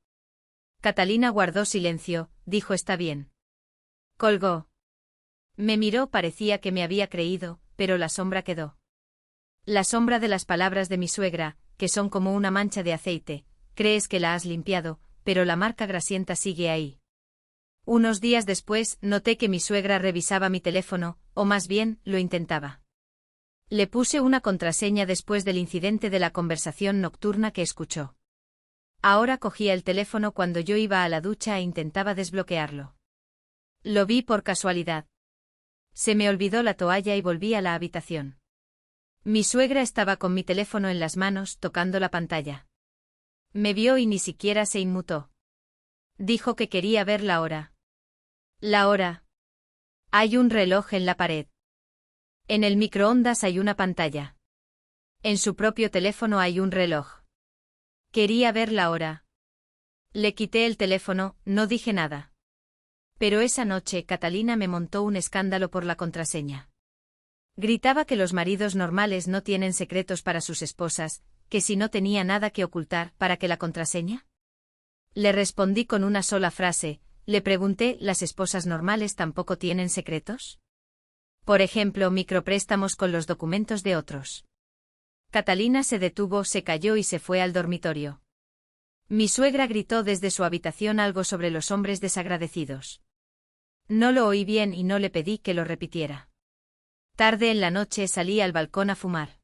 S1: Catalina guardó silencio, dijo está bien. Colgó. Me miró, parecía que me había creído, pero la sombra quedó. La sombra de las palabras de mi suegra, que son como una mancha de aceite, crees que la has limpiado, pero la marca grasienta sigue ahí. Unos días después, noté que mi suegra revisaba mi teléfono, o más bien, lo intentaba. Le puse una contraseña después del incidente de la conversación nocturna que escuchó. Ahora cogía el teléfono cuando yo iba a la ducha e intentaba desbloquearlo. Lo vi por casualidad. Se me olvidó la toalla y volví a la habitación. Mi suegra estaba con mi teléfono en las manos, tocando la pantalla. Me vio y ni siquiera se inmutó. Dijo que quería ver la hora. ¿La hora? Hay un reloj en la pared. En el microondas hay una pantalla. En su propio teléfono hay un reloj. Quería ver la hora. Le quité el teléfono, no dije nada. Pero esa noche Catalina me montó un escándalo por la contraseña. Gritaba que los maridos normales no tienen secretos para sus esposas, que si no tenía nada que ocultar, ¿para qué la contraseña? Le respondí con una sola frase, le pregunté, ¿las esposas normales tampoco tienen secretos? Por ejemplo, micropréstamos con los documentos de otros. Catalina se detuvo, se calló y se fue al dormitorio. Mi suegra gritó desde su habitación algo sobre los hombres desagradecidos. No lo oí bien y no le pedí que lo repitiera. Tarde en la noche salí al balcón a fumar.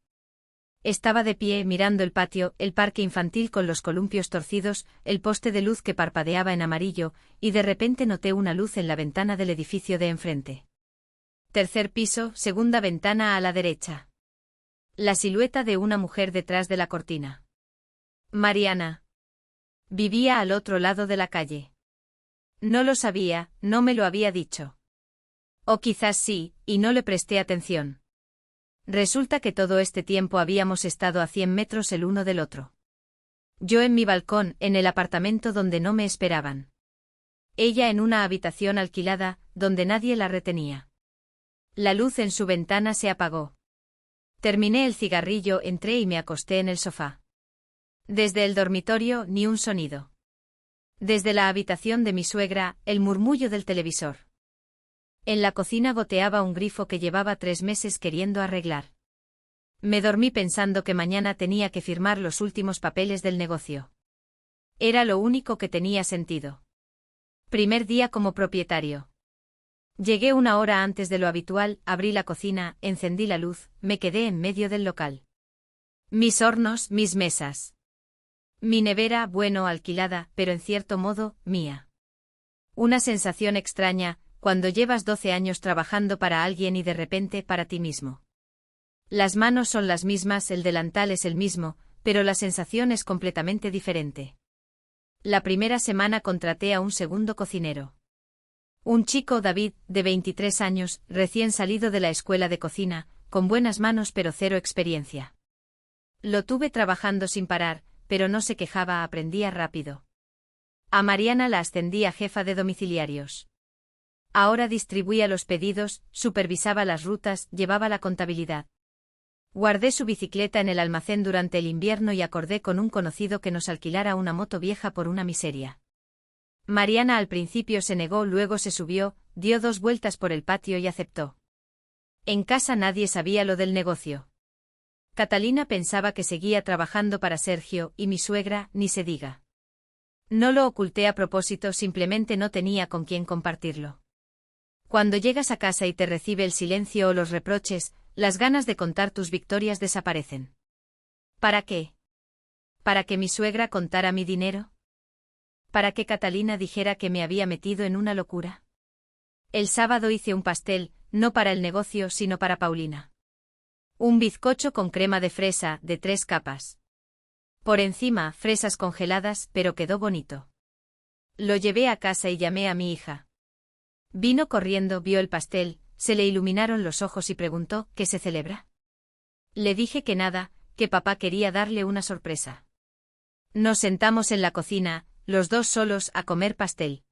S1: Estaba de pie mirando el patio, el parque infantil con los columpios torcidos, el poste de luz que parpadeaba en amarillo, y de repente noté una luz en la ventana del edificio de enfrente. Tercer piso, segunda ventana a la derecha. La silueta de una mujer detrás de la cortina. Mariana. Vivía al otro lado de la calle. No lo sabía, no me lo había dicho. O quizás sí, y no le presté atención. Resulta que todo este tiempo habíamos estado a 100 metros el uno del otro. Yo en mi balcón, en el apartamento donde no me esperaban. Ella en una habitación alquilada, donde nadie la retenía. La luz en su ventana se apagó. Terminé el cigarrillo, entré y me acosté en el sofá. Desde el dormitorio, ni un sonido. Desde la habitación de mi suegra, el murmullo del televisor. En la cocina goteaba un grifo que llevaba 3 meses queriendo arreglar. Me dormí pensando que mañana tenía que firmar los últimos papeles del negocio. Era lo único que tenía sentido. Primer día como propietario. Llegué 1 hora antes de lo habitual, abrí la cocina, encendí la luz, me quedé en medio del local. Mis hornos, mis mesas. Mi nevera, bueno, alquilada, pero en cierto modo, mía. Una sensación extraña, cuando llevas 12 años trabajando para alguien y de repente para ti mismo. Las manos son las mismas, el delantal es el mismo, pero la sensación es completamente diferente. La primera semana contraté a un segundo cocinero. Un chico, David, de 23 años, recién salido de la escuela de cocina, con buenas manos pero cero experiencia. Lo tuve trabajando sin parar, pero no se quejaba, aprendía rápido. A Mariana la ascendí a jefa de domiciliarios. Ahora distribuía los pedidos, supervisaba las rutas, llevaba la contabilidad. Guardé su bicicleta en el almacén durante el invierno y acordé con un conocido que nos alquilara una moto vieja por una miseria. Mariana al principio se negó, luego se subió, dio 2 vueltas por el patio y aceptó. En casa nadie sabía lo del negocio. Catalina pensaba que seguía trabajando para Sergio, y mi suegra, ni se diga. No lo oculté a propósito, simplemente no tenía con quién compartirlo. Cuando llegas a casa y te recibe el silencio o los reproches, las ganas de contar tus victorias desaparecen. ¿Para qué? ¿Para que mi suegra contara mi dinero? ¿Para que Catalina dijera que me había metido en una locura? El sábado hice un pastel, no para el negocio sino para Paulina. Un bizcocho con crema de fresa, de 3 capas. Por encima, fresas congeladas, pero quedó bonito. Lo llevé a casa y llamé a mi hija. Vino corriendo, vio el pastel, se le iluminaron los ojos y preguntó, ¿qué se celebra? Le dije que nada, que papá quería darle una sorpresa. Nos sentamos en la cocina, los dos solos, a comer pastel.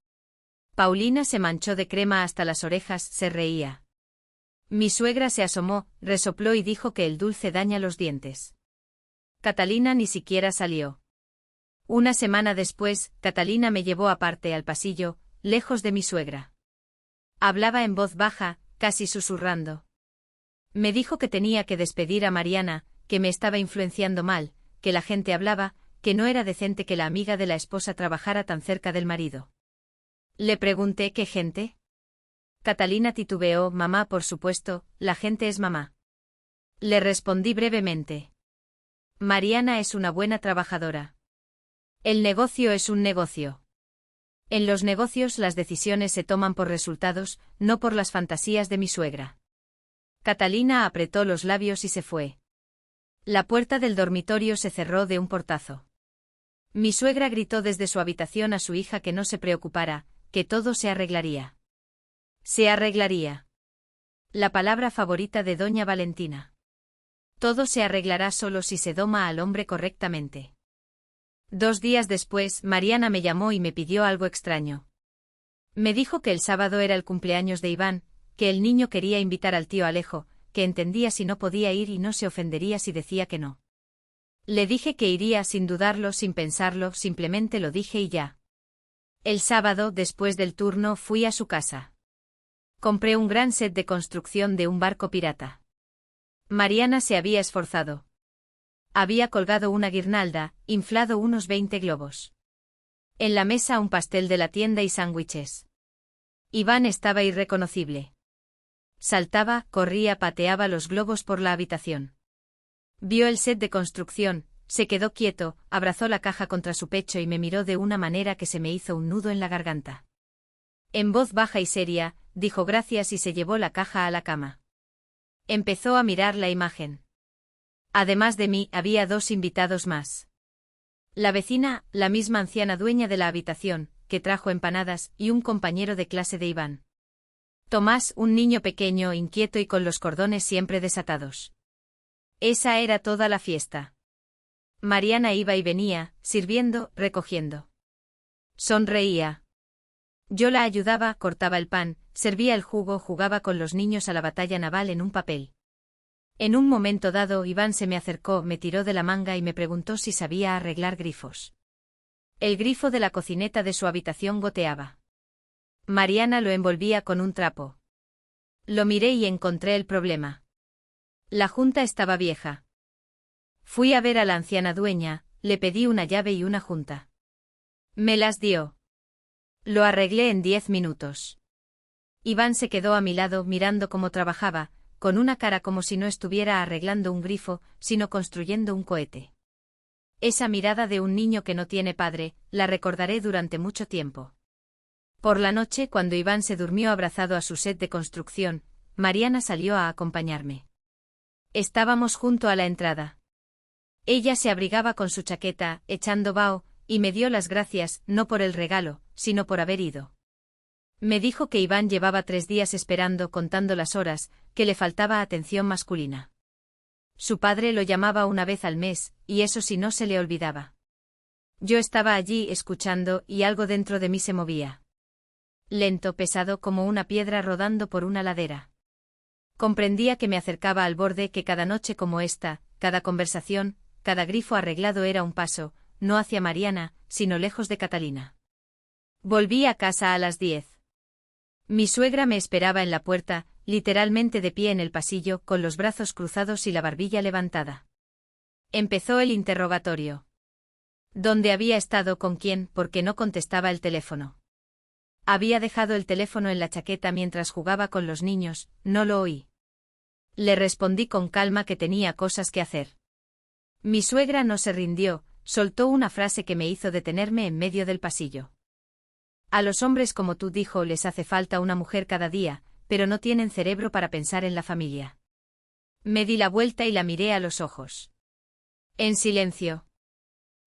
S1: Paulina se manchó de crema hasta las orejas, se reía. Mi suegra se asomó, resopló y dijo que el dulce daña los dientes. Catalina ni siquiera salió. Una semana después, Catalina me llevó aparte al pasillo, lejos de mi suegra. Hablaba en voz baja, casi susurrando. Me dijo que tenía que despedir a Mariana, que me estaba influenciando mal, que la gente hablaba, que no era decente que la amiga de la esposa trabajara tan cerca del marido. Le pregunté ¿qué gente? Catalina titubeó, mamá, por supuesto, la gente es mamá. Le respondí brevemente. Mariana es una buena trabajadora. El negocio es un negocio. En los negocios las decisiones se toman por resultados, no por las fantasías de mi suegra. Catalina apretó los labios y se fue. La puerta del dormitorio se cerró de un portazo. Mi suegra gritó desde su habitación a su hija que no se preocupara, que todo se arreglaría. Se arreglaría. La palabra favorita de doña Valentina. Todo se arreglará solo si se doma al hombre correctamente. 2 días después, Mariana me llamó y me pidió algo extraño. Me dijo que el sábado era el cumpleaños de Iván, que el niño quería invitar al tío Alejo, que entendía si no podía ir y no se ofendería si decía que no. Le dije que iría sin dudarlo, sin pensarlo, simplemente lo dije y ya. El sábado, después del turno, fui a su casa. Compré un gran set de construcción de un barco pirata. Mariana se había esforzado. Había colgado una guirnalda, inflado unos 20 globos. En la mesa un pastel de la tienda y sándwiches. Iván estaba irreconocible. Saltaba, corría, pateaba los globos por la habitación. Vio el set de construcción, se quedó quieto, abrazó la caja contra su pecho y me miró de una manera que se me hizo un nudo en la garganta. En voz baja y seria, dijo gracias y se llevó la caja a la cama. Empezó a mirar la imagen. Además de mí, había 2 invitados más. La vecina, la misma anciana dueña de la habitación, que trajo empanadas, y un compañero de clase de Iván. Tomás, un niño pequeño, inquieto y con los cordones siempre desatados. Esa era toda la fiesta. Mariana iba y venía, sirviendo, recogiendo. Sonreía. Yo la ayudaba, cortaba el pan, servía el jugo, jugaba con los niños a la batalla naval en un papel. En un momento dado Iván se me acercó, me tiró de la manga y me preguntó si sabía arreglar grifos. El grifo de la cocineta de su habitación goteaba. Mariana lo envolvía con un trapo. Lo miré y encontré el problema. La junta estaba vieja. Fui a ver a la anciana dueña, le pedí una llave y una junta. Me las dio. Lo arreglé en 10 minutos. Iván se quedó a mi lado mirando cómo trabajaba, con una cara como si no estuviera arreglando un grifo, sino construyendo un cohete. Esa mirada de un niño que no tiene padre, la recordaré durante mucho tiempo. Por la noche, cuando Iván se durmió abrazado a su set de construcción, Mariana salió a acompañarme. Estábamos junto a la entrada. Ella se abrigaba con su chaqueta, echando vaho, y me dio las gracias, no por el regalo, sino por haber ido. Me dijo que Iván llevaba 3 días esperando, contando las horas, que le faltaba atención masculina. Su padre lo llamaba una vez al mes, y eso sí no se le olvidaba. Yo estaba allí escuchando y algo dentro de mí se movía. Lento, pesado como una piedra rodando por una ladera. Comprendía que me acercaba al borde, que cada noche como esta, cada conversación, cada grifo arreglado era un paso, no hacia Mariana, sino lejos de Catalina. Volví a casa a las 10. Mi suegra me esperaba en la puerta, literalmente de pie en el pasillo, con los brazos cruzados y la barbilla levantada. Empezó el interrogatorio. ¿Dónde había estado, con quién? Porque no contestaba el teléfono. Había dejado el teléfono en la chaqueta mientras jugaba con los niños, no lo oí. Le respondí con calma que tenía cosas que hacer. Mi suegra no se rindió, soltó una frase que me hizo detenerme en medio del pasillo. A los hombres como tú, dijo, les hace falta una mujer cada día, pero no tienen cerebro para pensar en la familia. Me di la vuelta y la miré a los ojos. En silencio.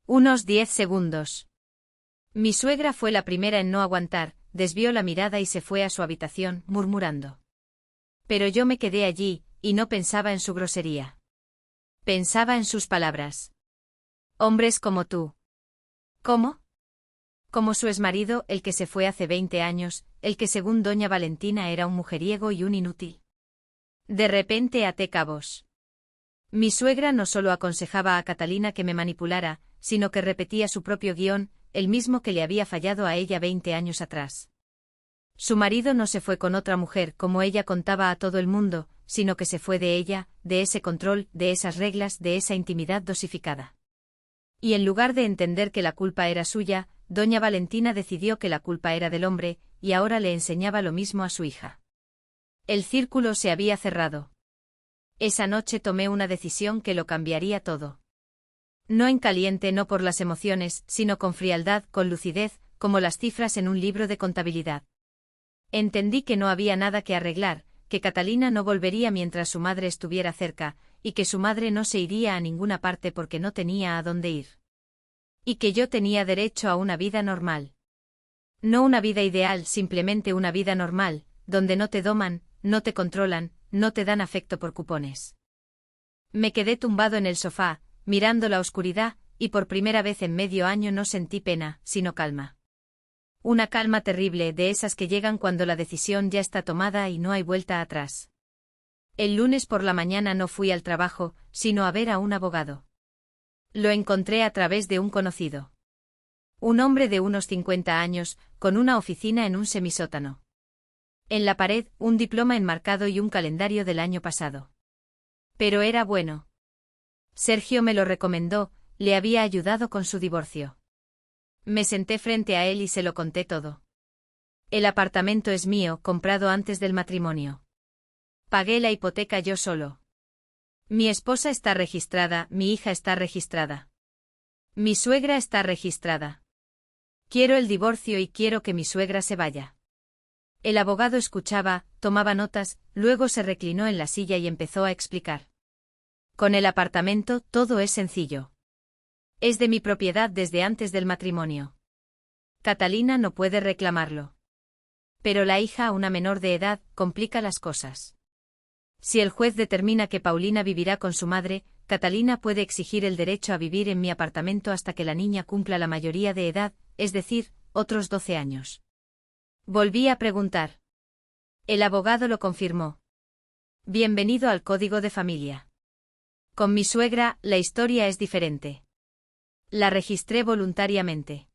S1: Unos 10 segundos. Mi suegra fue la primera en no aguantar, desvió la mirada y se fue a su habitación, murmurando. Pero yo me quedé allí, y no pensaba en su grosería. Pensaba en sus palabras. Hombres como tú. ¿Cómo? Como su exmarido, el que se fue hace 20 años, el que según doña Valentina era un mujeriego y un inútil. De repente até cabos. Mi suegra no solo aconsejaba a Catalina que me manipulara, sino que repetía su propio guión, el mismo que le había fallado a ella 20 años atrás. Su marido no se fue con otra mujer como ella contaba a todo el mundo, sino que se fue de ella, de ese control, de esas reglas, de esa intimidad dosificada. Y en lugar de entender que la culpa era suya, doña Valentina decidió que la culpa era del hombre, y ahora le enseñaba lo mismo a su hija. El círculo se había cerrado. Esa noche tomé una decisión que lo cambiaría todo. No en caliente, no por las emociones, sino con frialdad, con lucidez, como las cifras en un libro de contabilidad. Entendí que no había nada que arreglar, que Catalina no volvería mientras su madre estuviera cerca, y que su madre no se iría a ninguna parte porque no tenía a dónde ir. Y que yo tenía derecho a una vida normal. No una vida ideal, simplemente una vida normal, donde no te doman, no te controlan, no te dan afecto por cupones. Me quedé tumbado en el sofá, mirando la oscuridad, y por primera vez en medio año no sentí pena, sino calma. Una calma terrible, de esas que llegan cuando la decisión ya está tomada y no hay vuelta atrás. El lunes por la mañana no fui al trabajo, sino a ver a un abogado. Lo encontré a través de un conocido. Un hombre de unos 50 años, con una oficina en un semisótano. En la pared, un diploma enmarcado y un calendario del año pasado. Pero era bueno. Sergio me lo recomendó, le había ayudado con su divorcio. Me senté frente a él y se lo conté todo. El apartamento es mío, comprado antes del matrimonio. Pagué la hipoteca yo solo. Mi esposa está registrada, mi hija está registrada. Mi suegra está registrada. Quiero el divorcio y quiero que mi suegra se vaya. El abogado escuchaba, tomaba notas, luego se reclinó en la silla y empezó a explicar. Con el apartamento todo es sencillo. Es de mi propiedad desde antes del matrimonio. Catalina no puede reclamarlo. Pero la hija, una menor de edad, complica las cosas. Si el juez determina que Paulina vivirá con su madre, Catalina puede exigir el derecho a vivir en mi apartamento hasta que la niña cumpla la mayoría de edad, es decir, otros 12 años. Volví a preguntar. El abogado lo confirmó. Bienvenido al Código de Familia. Con mi suegra, la historia es diferente. La registré voluntariamente.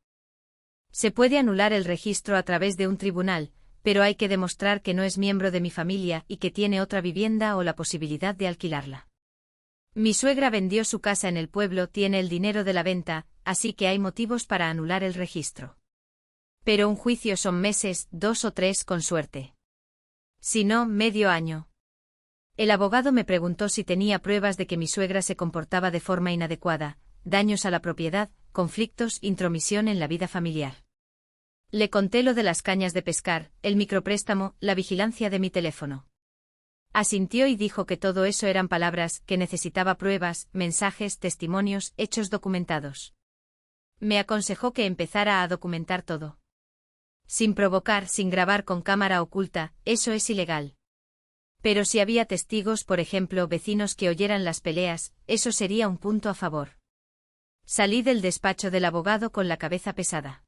S1: Se puede anular el registro a través de un tribunal, pero hay que demostrar que no es miembro de mi familia y que tiene otra vivienda o la posibilidad de alquilarla. Mi suegra vendió su casa en el pueblo, tiene el dinero de la venta, así que hay motivos para anular el registro. Pero un juicio son meses, 2 o 3 con suerte. Si no, medio año. El abogado me preguntó si tenía pruebas de que mi suegra se comportaba de forma inadecuada, daños a la propiedad, conflictos, intromisión en la vida familiar. Le conté lo de las cañas de pescar, el micropréstamo, la vigilancia de mi teléfono. Asintió y dijo que todo eso eran palabras, que necesitaba pruebas, mensajes, testimonios, hechos documentados. Me aconsejó que empezara a documentar todo. Sin provocar, sin grabar con cámara oculta, eso es ilegal. Pero si había testigos, por ejemplo, vecinos que oyeran las peleas, eso sería un punto a favor. Salí del despacho del abogado con la cabeza pesada.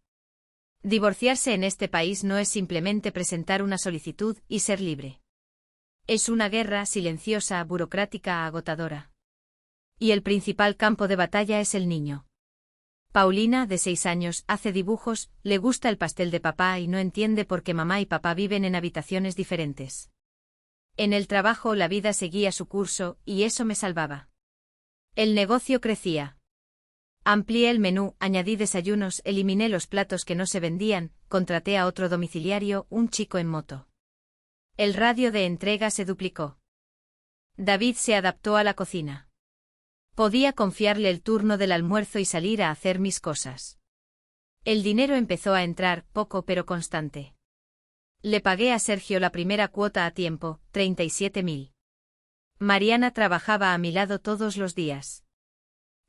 S1: Divorciarse en este país no es simplemente presentar una solicitud y ser libre. Es una guerra silenciosa, burocrática, agotadora. Y el principal campo de batalla es el niño. Paulina, de 6 años, hace dibujos, le gusta el pastel de papá y no entiende por qué mamá y papá viven en habitaciones diferentes. En el trabajo la vida seguía su curso, y eso me salvaba. El negocio crecía. Amplié el menú, añadí desayunos, eliminé los platos que no se vendían, contraté a otro domiciliario, un chico en moto. El radio de entrega se duplicó. David se adaptó a la cocina. Podía confiarle el turno del almuerzo y salir a hacer mis cosas. El dinero empezó a entrar, poco pero constante. Le pagué a Sergio la primera cuota a tiempo, 37.000. Mariana trabajaba a mi lado todos los días.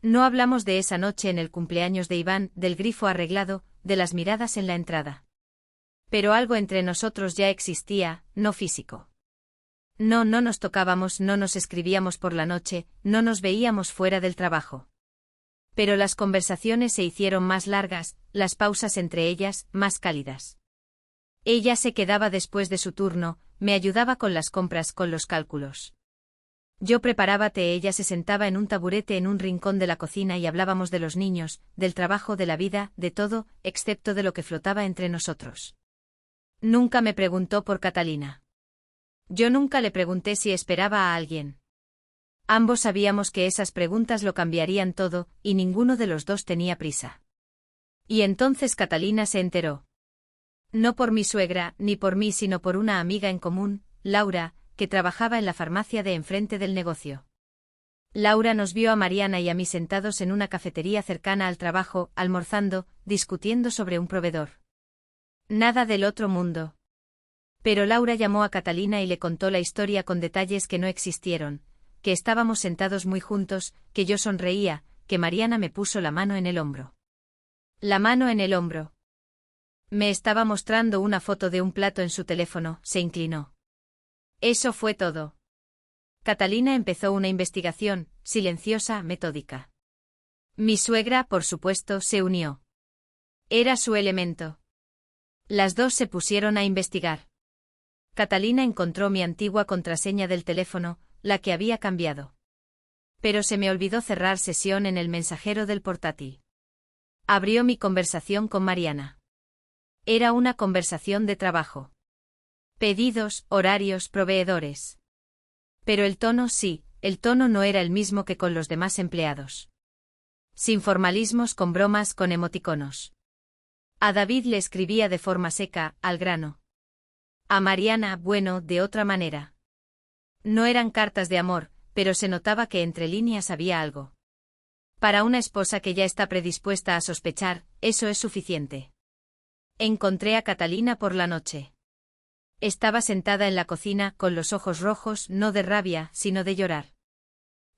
S1: No hablamos de esa noche en el cumpleaños de Iván, del grifo arreglado, de las miradas en la entrada. Pero algo entre nosotros ya existía, no físico. No nos tocábamos, no nos escribíamos por la noche, no nos veíamos fuera del trabajo. Pero las conversaciones se hicieron más largas, las pausas entre ellas, más cálidas. Ella se quedaba después de su turno, me ayudaba con las compras, con los cálculos. Yo preparaba té, ella se sentaba en un taburete en un rincón de la cocina y hablábamos de los niños, del trabajo, de la vida, de todo, excepto de lo que flotaba entre nosotros. Nunca me preguntó por Catalina. Yo nunca le pregunté si esperaba a alguien. Ambos sabíamos que esas preguntas lo cambiarían todo, y ninguno de los dos tenía prisa. Y entonces Catalina se enteró. No por mi suegra, ni por mí, sino por una amiga en común, Laura, que trabajaba en la farmacia de enfrente del negocio. Laura nos vio a Mariana y a mí sentados en una cafetería cercana al trabajo, almorzando, discutiendo sobre un proveedor. Nada del otro mundo. Pero Laura llamó a Catalina y le contó la historia con detalles que no existieron, que estábamos sentados muy juntos, que yo sonreía, que Mariana me puso la mano en el hombro. La mano en el hombro. Me estaba mostrando una foto de un plato en su teléfono, se inclinó. Eso fue todo. Catalina empezó una investigación, silenciosa, metódica. Mi suegra, por supuesto, se unió. Era su elemento. Las dos se pusieron a investigar. Catalina encontró mi antigua contraseña del teléfono, la que había cambiado. Pero se me olvidó cerrar sesión en el mensajero del portátil. Abrió mi conversación con Mariana. Era una conversación de trabajo. Pedidos, horarios, proveedores. Pero el tono sí, el tono no era el mismo que con los demás empleados. Sin formalismos, con bromas, con emoticonos. A David le escribía de forma seca, al grano. A Mariana, bueno, de otra manera. No eran cartas de amor, pero se notaba que entre líneas había algo. Para una esposa que ya está predispuesta a sospechar, eso es suficiente. Encontré a Catalina por la noche. Estaba sentada en la cocina, con los ojos rojos, no de rabia, sino de llorar.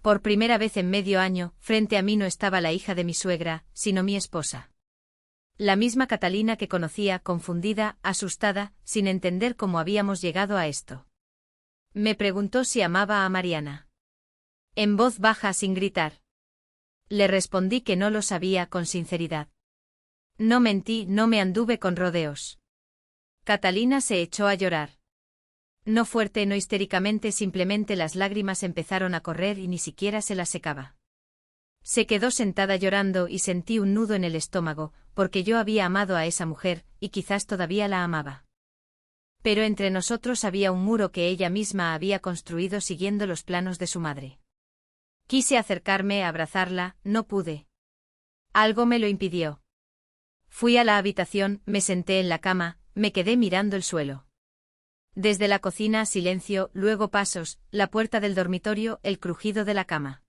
S1: Por primera vez en medio año, frente a mí no estaba la hija de mi suegra, sino mi esposa. La misma Catalina que conocía, confundida, asustada, sin entender cómo habíamos llegado a esto. Me preguntó si amaba a Mariana. En voz baja, sin gritar. Le respondí que no lo sabía con sinceridad. No mentí, no me anduve con rodeos. Catalina se echó a llorar. No fuerte, no histéricamente, simplemente las lágrimas empezaron a correr y ni siquiera se las secaba. Se quedó sentada llorando y sentí un nudo en el estómago, porque yo había amado a esa mujer, y quizás todavía la amaba. Pero entre nosotros había un muro que ella misma había construido siguiendo los planos de su madre. Quise acercarme a abrazarla, no pude. Algo me lo impidió. Fui a la habitación, me senté en la cama, me quedé mirando el suelo. Desde la cocina, silencio, luego pasos, la puerta del dormitorio, el crujido de la cama.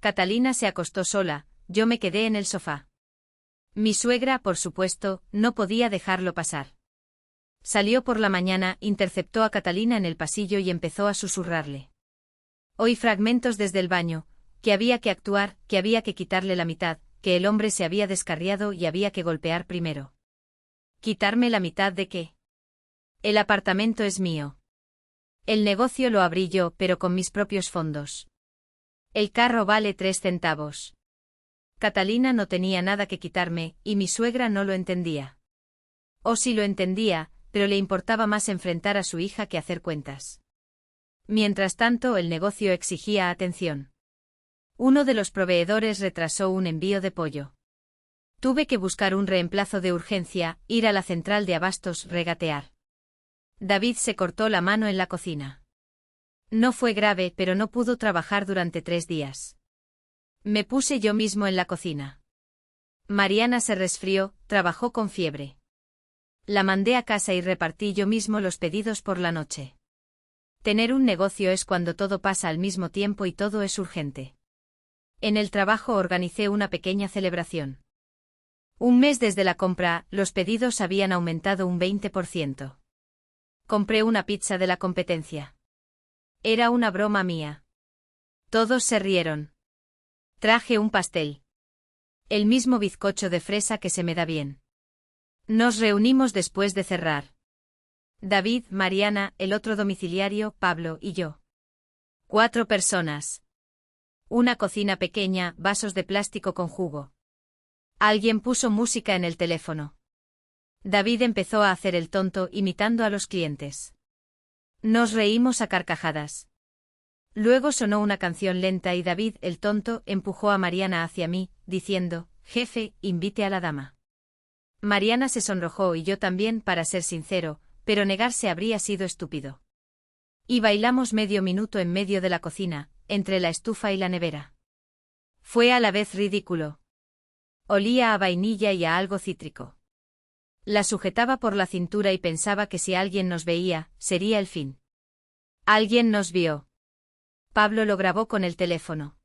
S1: Catalina se acostó sola, yo me quedé en el sofá. Mi suegra, por supuesto, no podía dejarlo pasar. Salió por la mañana, interceptó a Catalina en el pasillo y empezó a susurrarle. Oí fragmentos desde el baño, que había que actuar, que había que quitarle la mitad, que el hombre se había descarriado y había que golpear primero. ¿Quitarme la mitad de qué? El apartamento es mío. El negocio lo abrí yo, pero con mis propios fondos. El carro vale 3 centavos. Catalina no tenía nada que quitarme, y mi suegra no lo entendía. O sí lo entendía, pero le importaba más enfrentar a su hija que hacer cuentas. Mientras tanto, el negocio exigía atención. Uno de los proveedores retrasó un envío de pollo. Tuve que buscar un reemplazo de urgencia, ir a la central de abastos, regatear. David se cortó la mano en la cocina. No fue grave, pero no pudo trabajar durante 3 días. Me puse yo mismo en la cocina. Mariana se resfrió, trabajó con fiebre. La mandé a casa y repartí yo mismo los pedidos por la noche. Tener un negocio es cuando todo pasa al mismo tiempo y todo es urgente. En el trabajo organicé una pequeña celebración. Un mes desde la compra, los pedidos habían aumentado un 20%. Compré una pizza de la competencia. Era una broma mía. Todos se rieron. Traje un pastel. El mismo bizcocho de fresa que se me da bien. Nos reunimos después de cerrar. David, Mariana, el otro domiciliario, Pablo y yo. 4 personas. Una cocina pequeña, vasos de plástico con jugo. Alguien puso música en el teléfono. David empezó a hacer el tonto imitando a los clientes. Nos reímos a carcajadas. Luego sonó una canción lenta y David, el tonto, empujó a Mariana hacia mí, diciendo, «Jefe, invite a la dama». Mariana se sonrojó y yo también, para ser sincero, pero negarse habría sido estúpido. Y bailamos medio minuto en medio de la cocina, entre la estufa y la nevera. Fue a la vez ridículo. Olía a vainilla y a algo cítrico. La sujetaba por la cintura y pensaba que si alguien nos veía, sería el fin. Alguien nos vio. Pablo lo grabó con el teléfono.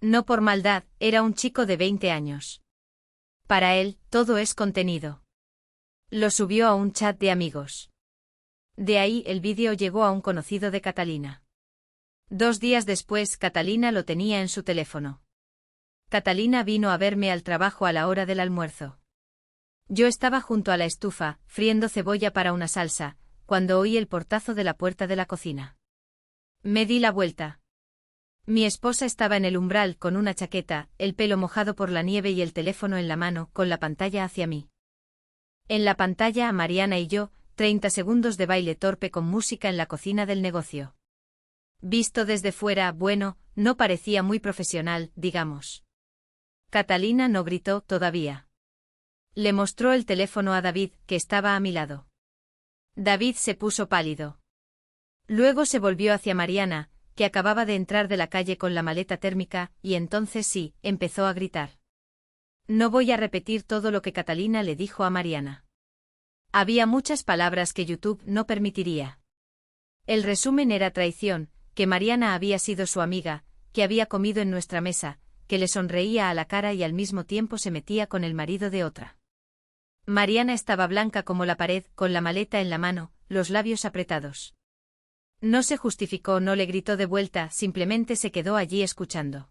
S1: No por maldad, era un chico de 20 años. Para él, todo es contenido. Lo subió a un chat de amigos. De ahí el vídeo llegó a un conocido de Catalina. 2 días después, Catalina lo tenía en su teléfono. Catalina vino a verme al trabajo a la hora del almuerzo. Yo estaba junto a la estufa, friendo cebolla para una salsa, cuando oí el portazo de la puerta de la cocina. Me di la vuelta. Mi esposa estaba en el umbral con una chaqueta, el pelo mojado por la nieve y el teléfono en la mano, con la pantalla hacia mí. En la pantalla a Mariana y yo, 30 segundos de baile torpe con música en la cocina del negocio. Visto desde fuera, bueno, no parecía muy profesional, digamos. Catalina no gritó todavía. Le mostró el teléfono a David, que estaba a mi lado. David se puso pálido. Luego se volvió hacia Mariana, que acababa de entrar de la calle con la maleta térmica, y entonces sí, empezó a gritar. No voy a repetir todo lo que Catalina le dijo a Mariana. Había muchas palabras que YouTube no permitiría. El resumen era traición, que Mariana había sido su amiga, que había comido en nuestra mesa, que le sonreía a la cara y al mismo tiempo se metía con el marido de otra. Mariana estaba blanca como la pared, con la maleta en la mano, los labios apretados. No se justificó, no le gritó de vuelta, simplemente se quedó allí escuchando.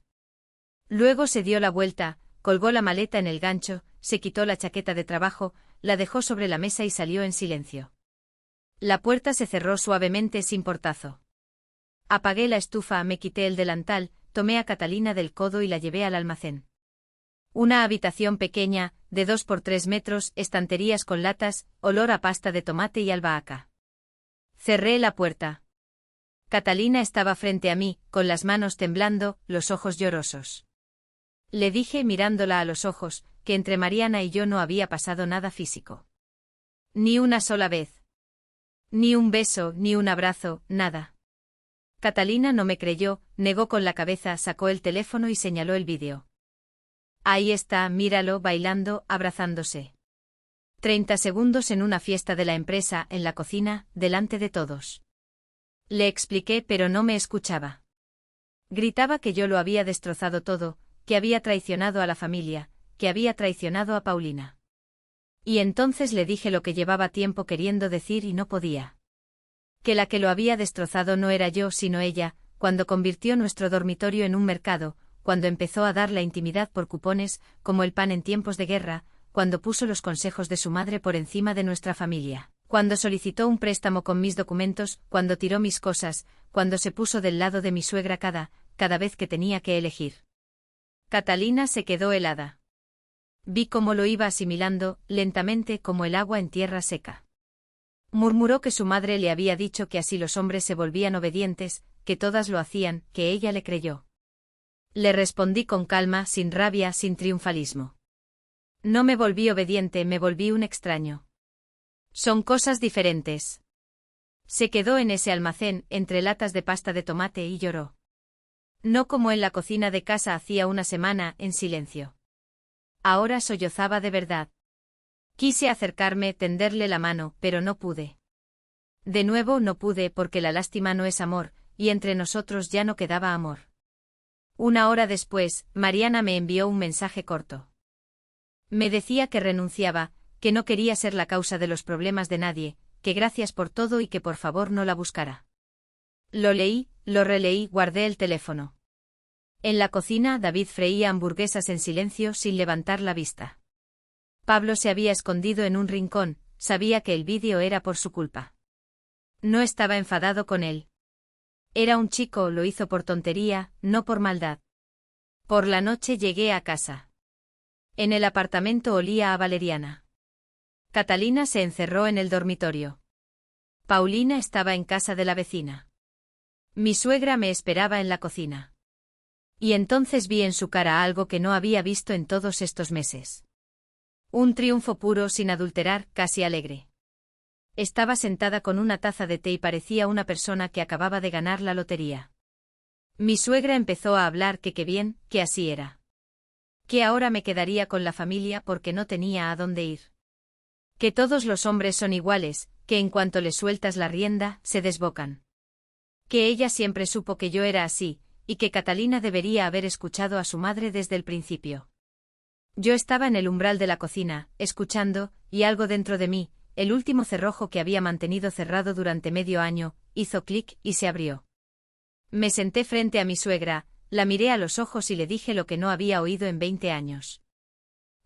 S1: Luego se dio la vuelta, colgó la maleta en el gancho, se quitó la chaqueta de trabajo, la dejó sobre la mesa y salió en silencio. La puerta se cerró suavemente sin portazo. Apagué la estufa, me quité el delantal, tomé a Catalina del codo y la llevé al almacén. Una habitación pequeña, de 2 por 3 metros, estanterías con latas, olor a pasta de tomate y albahaca. Cerré la puerta. Catalina estaba frente a mí, con las manos temblando, los ojos llorosos. Le dije mirándola a los ojos, que entre Mariana y yo no había pasado nada físico. Ni una sola vez. Ni un beso, ni un abrazo, nada. Catalina no me creyó, negó con la cabeza, sacó el teléfono y señaló el vídeo. Ahí está, míralo, bailando, abrazándose. 30 segundos en una fiesta de la empresa, en la cocina, delante de todos. Le expliqué, pero no me escuchaba. Gritaba que yo lo había destrozado todo, que había traicionado a la familia, que había traicionado a Paulina. Y entonces le dije lo que llevaba tiempo queriendo decir y no podía. Que la que lo había destrozado no era yo sino ella, cuando convirtió nuestro dormitorio en un mercado, cuando empezó a dar la intimidad por cupones, como el pan en tiempos de guerra, cuando puso los consejos de su madre por encima de nuestra familia, cuando solicitó un préstamo con mis documentos, cuando tiró mis cosas, cuando se puso del lado de mi suegra cada vez que tenía que elegir. Catalina se quedó helada. Vi cómo lo iba asimilando, lentamente como el agua en tierra seca. Murmuró que su madre le había dicho que así los hombres se volvían obedientes, que todas lo hacían, que ella le creyó. Le respondí con calma, sin rabia, sin triunfalismo. No me volví obediente, me volví un extraño. Son cosas diferentes. Se quedó en ese almacén, entre latas de pasta de tomate y lloró. No como en la cocina de casa hacía una semana, en silencio. Ahora sollozaba de verdad. Quise acercarme, tenderle la mano, pero no pude. De nuevo no pude porque la lástima no es amor, y entre nosotros ya no quedaba amor. Una hora después, Mariana me envió un mensaje corto. Me decía que renunciaba, que no quería ser la causa de los problemas de nadie, que gracias por todo y que por favor no la buscara. Lo leí, lo releí, guardé el teléfono. En la cocina, David freía hamburguesas en silencio sin levantar la vista. Pablo se había escondido en un rincón, sabía que el vídeo era por su culpa. No estaba enfadado con él. Era un chico, lo hizo por tontería, no por maldad. Por la noche llegué a casa. En el apartamento olía a valeriana. Catalina se encerró en el dormitorio. Paulina estaba en casa de la vecina. Mi suegra me esperaba en la cocina. Y entonces vi en su cara algo que no había visto en todos estos meses. Un triunfo puro, sin adulterar, casi alegre. Estaba sentada con una taza de té y parecía una persona que acababa de ganar la lotería. Mi suegra empezó a hablar que qué bien, que así era. Que ahora me quedaría con la familia porque no tenía a dónde ir. Que todos los hombres son iguales, que en cuanto les sueltas la rienda, se desbocan. Que ella siempre supo que yo era así, y que Catalina debería haber escuchado a su madre desde el principio. Yo estaba en el umbral de la cocina, escuchando, y algo dentro de mí, el último cerrojo que había mantenido cerrado durante medio año, hizo clic y se abrió. Me senté frente a mi suegra, la miré a los ojos y le dije lo que no había oído en 20 años.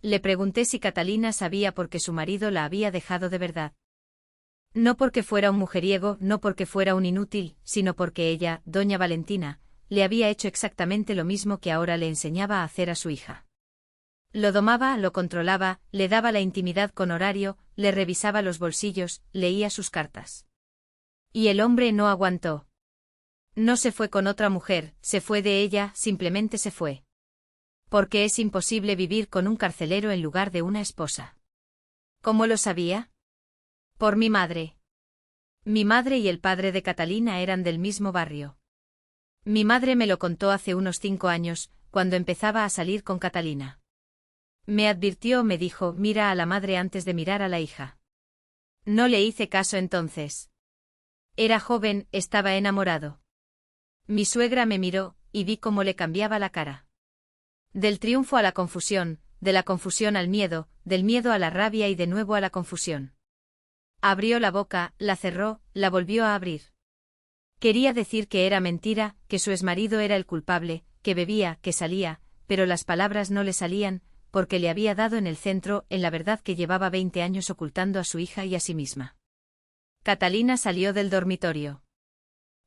S1: Le pregunté si Catalina sabía por qué su marido la había dejado de verdad. No porque fuera un mujeriego, no porque fuera un inútil, sino porque ella, doña Valentina, le había hecho exactamente lo mismo que ahora le enseñaba a hacer a su hija. Lo domaba, lo controlaba, le daba la intimidad con horario, le revisaba los bolsillos, leía sus cartas. Y el hombre no aguantó. No se fue con otra mujer, se fue de ella, simplemente se fue. Porque es imposible vivir con un carcelero en lugar de una esposa. ¿Cómo lo sabía? Por mi madre. Mi madre y el padre de Catalina eran del mismo barrio. Mi madre me lo contó hace unos 5 años, cuando empezaba a salir con Catalina. Me advirtió, me dijo, mira a la madre antes de mirar a la hija. No le hice caso entonces. Era joven, estaba enamorado. Mi suegra me miró, y vi cómo le cambiaba la cara. Del triunfo a la confusión, de la confusión al miedo, del miedo a la rabia y de nuevo a la confusión. Abrió la boca, la cerró, la volvió a abrir. Quería decir que era mentira, que su exmarido era el culpable, que bebía, que salía, pero las palabras no le salían, porque le había dado en el centro, en la verdad que llevaba 20 años ocultando a su hija y a sí misma. Catalina salió del dormitorio.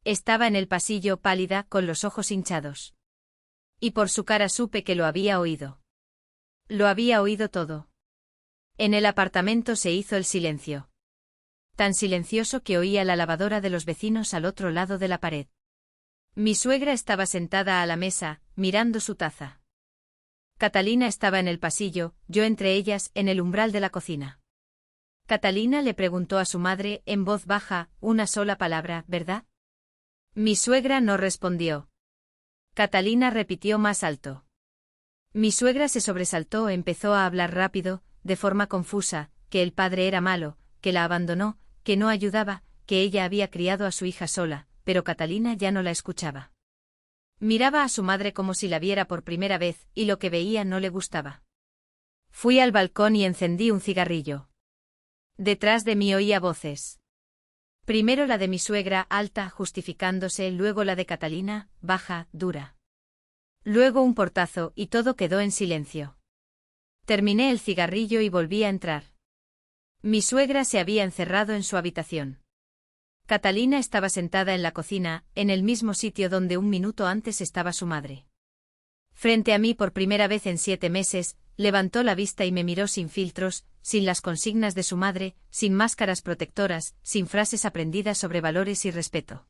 S1: Estaba en el pasillo pálida, con los ojos hinchados. Y por su cara supe que lo había oído. Lo había oído todo. En el apartamento se hizo el silencio. Tan silencioso que oía la lavadora de los vecinos al otro lado de la pared. Mi suegra estaba sentada a la mesa, mirando su taza. Catalina estaba en el pasillo, yo entre ellas, en el umbral de la cocina. Catalina le preguntó a su madre, en voz baja, una sola palabra, ¿verdad? Mi suegra no respondió. Catalina repitió más alto. Mi suegra se sobresaltó, empezó a hablar rápido, de forma confusa, que el padre era malo, que la abandonó, que no ayudaba, que ella había criado a su hija sola, pero Catalina ya no la escuchaba. Miraba a su madre como si la viera por primera vez, y lo que veía no le gustaba. Fui al balcón y encendí un cigarrillo. Detrás de mí oía voces. Primero la de mi suegra, alta, justificándose, luego la de Catalina, baja, dura. Luego un portazo, y todo quedó en silencio. Terminé el cigarrillo y volví a entrar. Mi suegra se había encerrado en su habitación. Catalina estaba sentada en la cocina, en el mismo sitio donde un minuto antes estaba su madre. Frente a mí por primera vez en 7 meses, levantó la vista y me miró sin filtros, sin las consignas de su madre, sin máscaras protectoras, sin frases aprendidas sobre valores y respeto.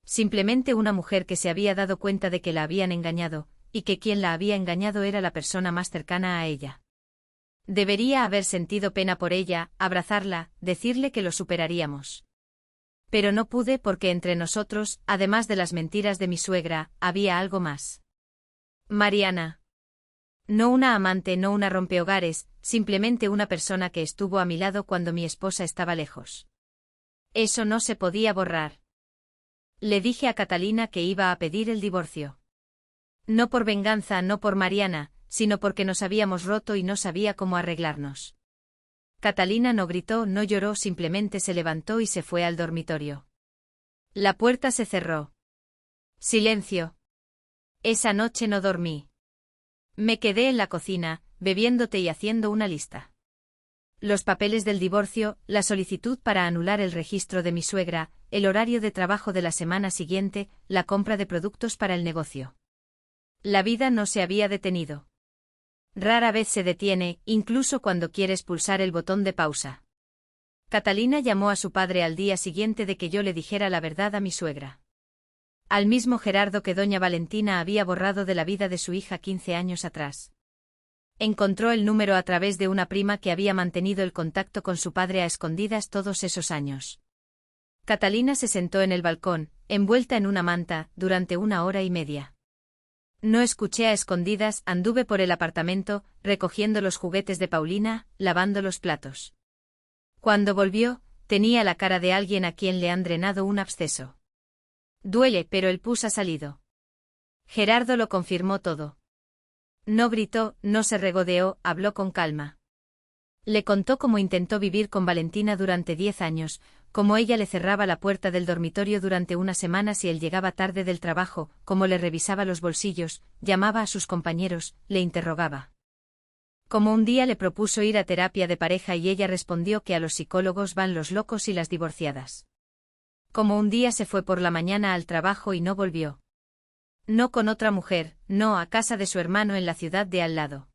S1: Simplemente una mujer que se había dado cuenta de que la habían engañado, y que quien la había engañado era la persona más cercana a ella. Debería haber sentido pena por ella, abrazarla, decirle que lo superaríamos. Pero no pude porque entre nosotros, además de las mentiras de mi suegra, había algo más. Mariana. No una amante, no una rompehogares, simplemente una persona que estuvo a mi lado cuando mi esposa estaba lejos. Eso no se podía borrar. Le dije a Catalina que iba a pedir el divorcio. No por venganza, no por Mariana, sino porque nos habíamos roto y no sabía cómo arreglarnos. Catalina no gritó, no lloró, simplemente se levantó y se fue al dormitorio. La puerta se cerró. Silencio. Esa noche no dormí. Me quedé en la cocina, bebiendo té y haciendo una lista. Los papeles del divorcio, la solicitud para anular el registro de mi suegra, el horario de trabajo de la semana siguiente, la compra de productos para el negocio. La vida no se había detenido. Rara vez se detiene, incluso cuando quieres pulsar el botón de pausa. Catalina llamó a su padre al día siguiente de que yo le dijera la verdad a mi suegra. Al mismo Gerardo que doña Valentina había borrado de la vida de su hija 15 años atrás. Encontró el número a través de una prima que había mantenido el contacto con su padre a escondidas todos esos años. Catalina se sentó en el balcón, envuelta en una manta, durante 1 hora y media. No escuché a escondidas, anduve por el apartamento, recogiendo los juguetes de Paulina, lavando los platos. Cuando volvió, tenía la cara de alguien a quien le han drenado un absceso. Duele, pero el pus ha salido. Gerardo lo confirmó todo. No gritó, no se regodeó, habló con calma. Le contó cómo intentó vivir con Valentina durante 10 años, cómo ella le cerraba la puerta del dormitorio durante una semana si él llegaba tarde del trabajo, cómo le revisaba los bolsillos, llamaba a sus compañeros, le interrogaba. Como un día le propuso ir a terapia de pareja y ella respondió que a los psicólogos van los locos y las divorciadas. Como un día se fue por la mañana al trabajo y no volvió. No con otra mujer, no a casa de su hermano en la ciudad de al lado.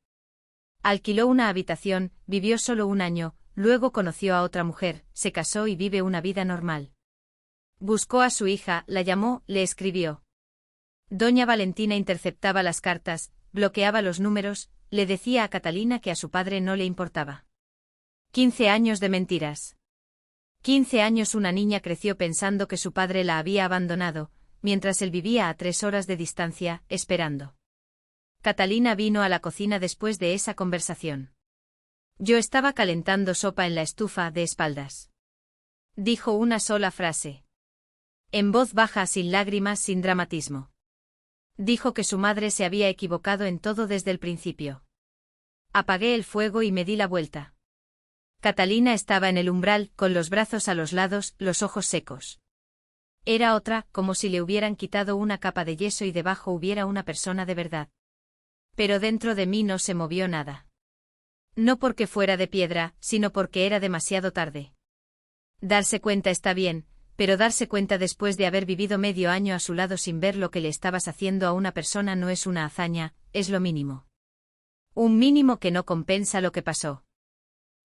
S1: Alquiló una habitación, vivió solo un año, luego conoció a otra mujer, se casó y vive una vida normal. Buscó a su hija, la llamó, le escribió. Doña Valentina interceptaba las cartas, bloqueaba los números, le decía a Catalina que a su padre no le importaba. 15 años de mentiras. 15 años una niña creció pensando que su padre la había abandonado, mientras él vivía a 3 horas de distancia, esperando. Catalina vino a la cocina después de esa conversación. Yo estaba calentando sopa en la estufa, de espaldas. Dijo una sola frase. En voz baja, sin lágrimas, sin dramatismo. Dijo que su madre se había equivocado en todo desde el principio. Apagué el fuego y me di la vuelta. Catalina estaba en el umbral, con los brazos a los lados, los ojos secos. Era otra, como si le hubieran quitado una capa de yeso y debajo hubiera una persona de verdad. Pero dentro de mí no se movió nada. No porque fuera de piedra, sino porque era demasiado tarde. Darse cuenta está bien, pero darse cuenta después de haber vivido medio año a su lado sin ver lo que le estabas haciendo a una persona no es una hazaña, es lo mínimo. Un mínimo que no compensa lo que pasó.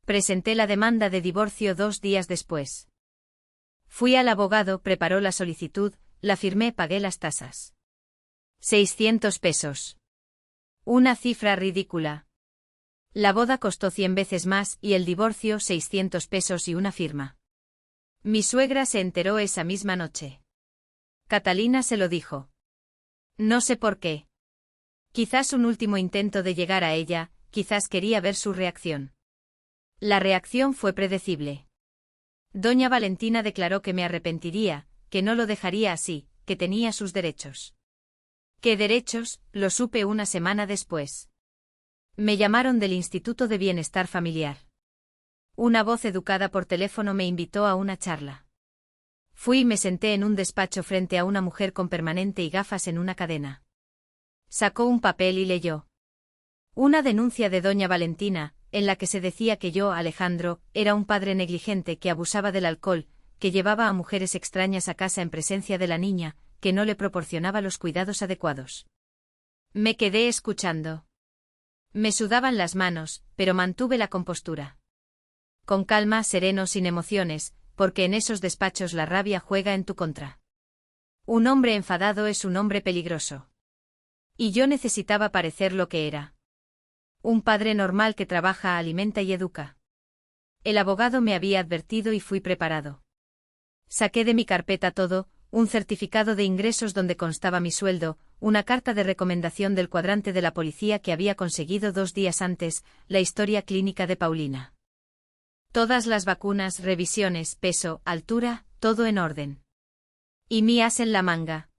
S1: Presenté la demanda de divorcio 2 días después. Fui al abogado, preparó la solicitud, la firmé, pagué las tasas. 600 pesos. Una cifra ridícula. La boda costó 100 veces más y el divorcio 600 pesos y una firma. Mi suegra se enteró esa misma noche. Catalina se lo dijo. No sé por qué. Quizás un último intento de llegar a ella, quizás quería ver su reacción. La reacción fue predecible. Doña Valentina declaró que me arrepentiría, que no lo dejaría así, que tenía sus derechos. ¿Qué derechos? Lo supe una semana después. Me llamaron del Instituto de Bienestar Familiar. Una voz educada por teléfono me invitó a una charla. Fui y me senté en un despacho frente a una mujer con permanente y gafas en una cadena. Sacó un papel y leyó. Una denuncia de doña Valentina, en la que se decía que yo, Alejandro, era un padre negligente que abusaba del alcohol, que llevaba a mujeres extrañas a casa en presencia de la niña, que no le proporcionaba los cuidados adecuados. Me quedé escuchando. Me sudaban las manos, pero mantuve la compostura. Con calma, sereno, sin emociones, porque en esos despachos la rabia juega en tu contra. Un hombre enfadado es un hombre peligroso. Y yo necesitaba parecer lo que era. Un padre normal que trabaja, alimenta y educa. El abogado me había advertido y fui preparado. Saqué de mi carpeta todo, un certificado de ingresos donde constaba mi sueldo, una carta de recomendación del cuadrante de la policía que había conseguido 2 días antes, la historia clínica de Paulina. Todas las vacunas, revisiones, peso, altura, todo en orden. Y mi as en la manga.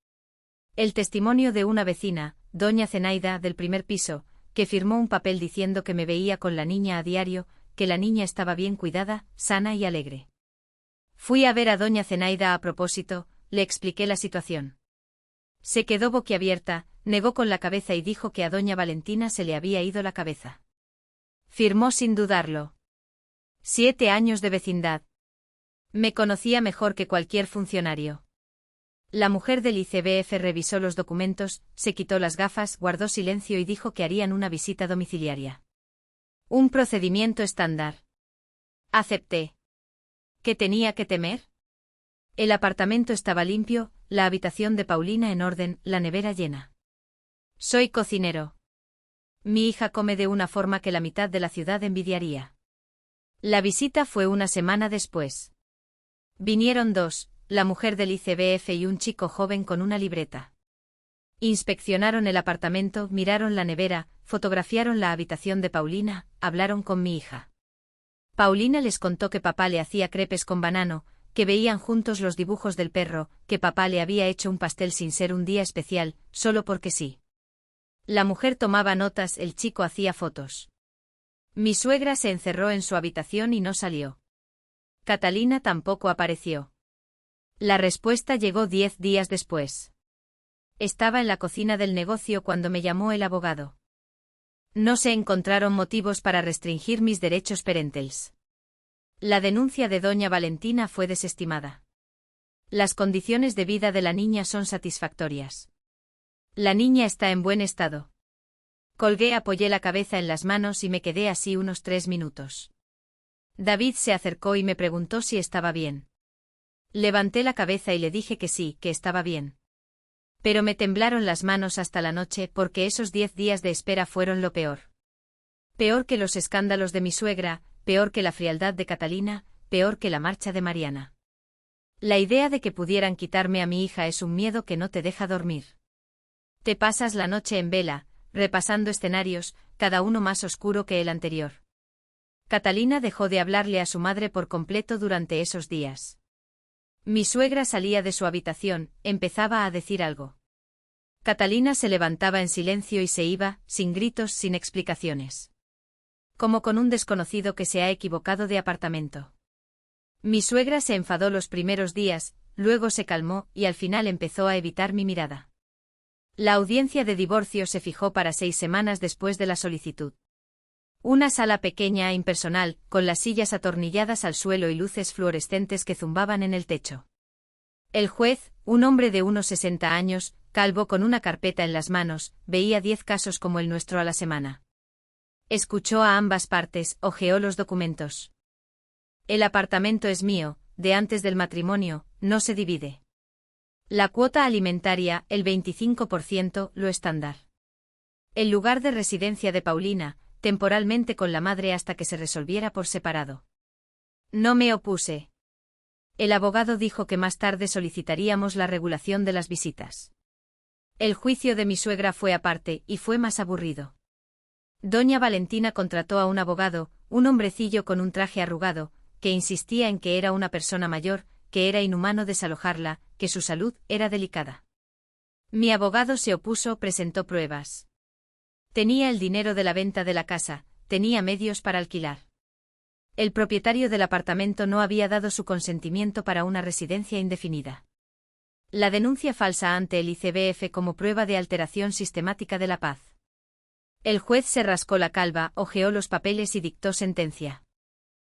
S1: El testimonio de una vecina, doña Zenaida, del primer piso, que firmó un papel diciendo que me veía con la niña a diario, que la niña estaba bien cuidada, sana y alegre. Fui a ver a doña Zenaida a propósito, le expliqué la situación. Se quedó boquiabierta, negó con la cabeza y dijo que a doña Valentina se le había ido la cabeza. Firmó sin dudarlo. 7 años de vecindad. Me conocía mejor que cualquier funcionario. La mujer del ICBF revisó los documentos, se quitó las gafas, guardó silencio y dijo que harían una visita domiciliaria. Un procedimiento estándar. Acepté. ¿Qué tenía que temer? El apartamento estaba limpio, la habitación de Paulina en orden, la nevera llena. Soy cocinero. Mi hija come de una forma que la mitad de la ciudad envidiaría. La visita fue una semana después. Vinieron 2, la mujer del ICBF y un chico joven con una libreta. Inspeccionaron el apartamento, miraron la nevera, fotografiaron la habitación de Paulina, hablaron con mi hija. Paulina les contó que papá le hacía crepes con banano, que veían juntos los dibujos del perro, que papá le había hecho un pastel sin ser un día especial, solo porque sí. La mujer tomaba notas, el chico hacía fotos. Mi suegra se encerró en su habitación y no salió. Catalina tampoco apareció. La respuesta llegó 10 días después. Estaba en la cocina del negocio cuando me llamó el abogado. No se encontraron motivos para restringir mis derechos parentales. La denuncia de doña Valentina fue desestimada. Las condiciones de vida de la niña son satisfactorias. La niña está en buen estado. Colgué, apoyé la cabeza en las manos y me quedé así unos 3 minutos. David se acercó y me preguntó si estaba bien. Levanté la cabeza y le dije que sí, que estaba bien. Pero me temblaron las manos hasta la noche porque esos 10 días de espera fueron lo peor. Peor que los escándalos de mi suegra, peor que la frialdad de Catalina, peor que la marcha de Mariana. La idea de que pudieran quitarme a mi hija es un miedo que no te deja dormir. Te pasas la noche en vela, repasando escenarios, cada uno más oscuro que el anterior. Catalina dejó de hablarle a su madre por completo durante esos días. Mi suegra salía de su habitación, empezaba a decir algo. Catalina se levantaba en silencio y se iba, sin gritos, sin explicaciones. Como con un desconocido que se ha equivocado de apartamento. Mi suegra se enfadó los primeros días, luego se calmó y al final empezó a evitar mi mirada. La audiencia de divorcio se fijó para 6 semanas después de la solicitud. Una sala pequeña e impersonal, con las sillas atornilladas al suelo y luces fluorescentes que zumbaban en el techo. El juez, un hombre de unos 60 años, calvo con una carpeta en las manos, veía 10 casos como el nuestro a la semana. Escuchó a ambas partes, hojeó los documentos. El apartamento es mío, de antes del matrimonio, no se divide. La cuota alimentaria, el 25%, lo estándar. El lugar de residencia de Paulina, temporalmente con la madre hasta que se resolviera por separado. No me opuse. El abogado dijo que más tarde solicitaríamos la regulación de las visitas. El juicio de mi suegra fue aparte, y fue más aburrido. Doña Valentina contrató a un abogado, un hombrecillo con un traje arrugado, que insistía en que era una persona mayor, que era inhumano desalojarla, que su salud era delicada. Mi abogado se opuso, presentó pruebas. Tenía el dinero de la venta de la casa, tenía medios para alquilar. El propietario del apartamento no había dado su consentimiento para una residencia indefinida. La denuncia falsa ante el ICBF como prueba de alteración sistemática de la paz. El juez se rascó la calva, hojeó los papeles y dictó sentencia.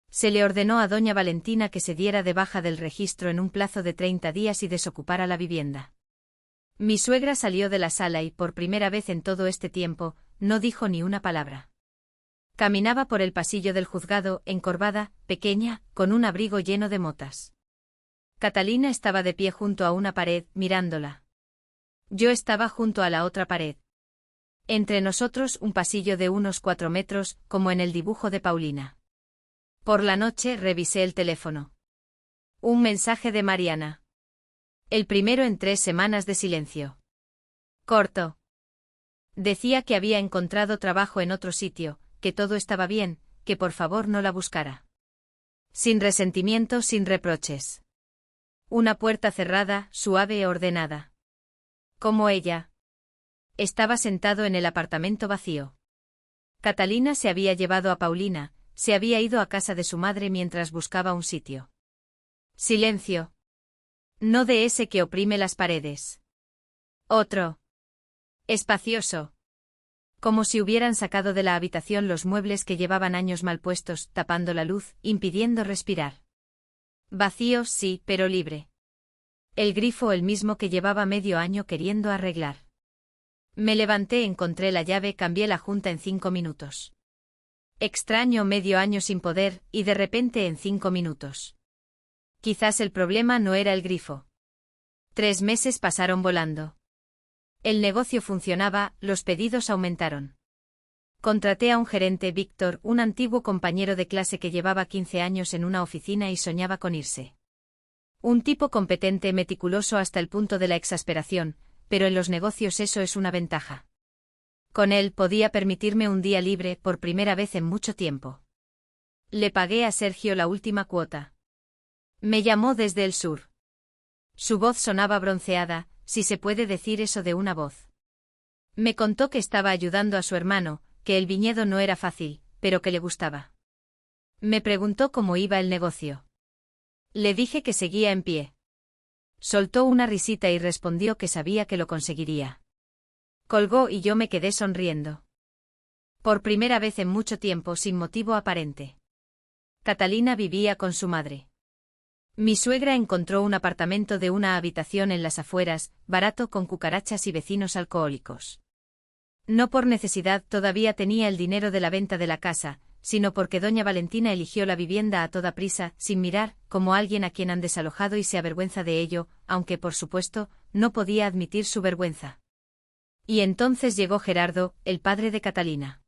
S1: Se le ordenó a doña Valentina que se diera de baja del registro en un plazo de 30 días y desocupara la vivienda. Mi suegra salió de la sala y, por primera vez en todo este tiempo, no dijo ni una palabra. Caminaba por el pasillo del juzgado, encorvada, pequeña, con un abrigo lleno de motas. Catalina estaba de pie junto a una pared, mirándola. Yo estaba junto a la otra pared. Entre nosotros un pasillo de unos 4 metros, como en el dibujo de Paulina. Por la noche revisé el teléfono. Un mensaje de Mariana. El primero en 3 semanas de silencio. Corto. Decía que había encontrado trabajo en otro sitio, que todo estaba bien, que por favor no la buscara. Sin resentimiento, sin reproches. Una puerta cerrada, suave e ordenada. Como ella. Estaba sentado en el apartamento vacío. Catalina se había llevado a Paulina, se había ido a casa de su madre mientras buscaba un sitio. Silencio. No de ese que oprime las paredes. Otro. Espacioso. Como si hubieran sacado de la habitación los muebles que llevaban años mal puestos, tapando la luz, impidiendo respirar. Vacío, sí, pero libre. El grifo el mismo que llevaba medio año queriendo arreglar. Me levanté, encontré la llave, cambié la junta en 5 minutos. Extraño, medio año sin poder, y de repente en 5 minutos. Quizás el problema no era el grifo. 3 meses pasaron volando. El negocio funcionaba, los pedidos aumentaron. Contraté a un gerente, Víctor, un antiguo compañero de clase que llevaba 15 años en una oficina y soñaba con irse. Un tipo competente, meticuloso hasta el punto de la exasperación, pero en los negocios eso es una ventaja. Con él podía permitirme un día libre por primera vez en mucho tiempo. Le pagué a Sergio la última cuota. Me llamó desde el sur. Su voz sonaba bronceada, si se puede decir eso de una voz. Me contó que estaba ayudando a su hermano, que el viñedo no era fácil, pero que le gustaba. Me preguntó cómo iba el negocio. Le dije que seguía en pie. Soltó una risita y respondió que sabía que lo conseguiría. Colgó y yo me quedé sonriendo. Por primera vez en mucho tiempo, sin motivo aparente. Catalina vivía con su madre. Mi suegra encontró un apartamento de una habitación en las afueras, barato, con cucarachas y vecinos alcohólicos. No por necesidad, todavía tenía el dinero de la venta de la casa, sino porque doña Valentina eligió la vivienda a toda prisa, sin mirar, como alguien a quien han desalojado y se avergüenza de ello, aunque por supuesto, no podía admitir su vergüenza. Y entonces llegó Gerardo, el padre de Catalina.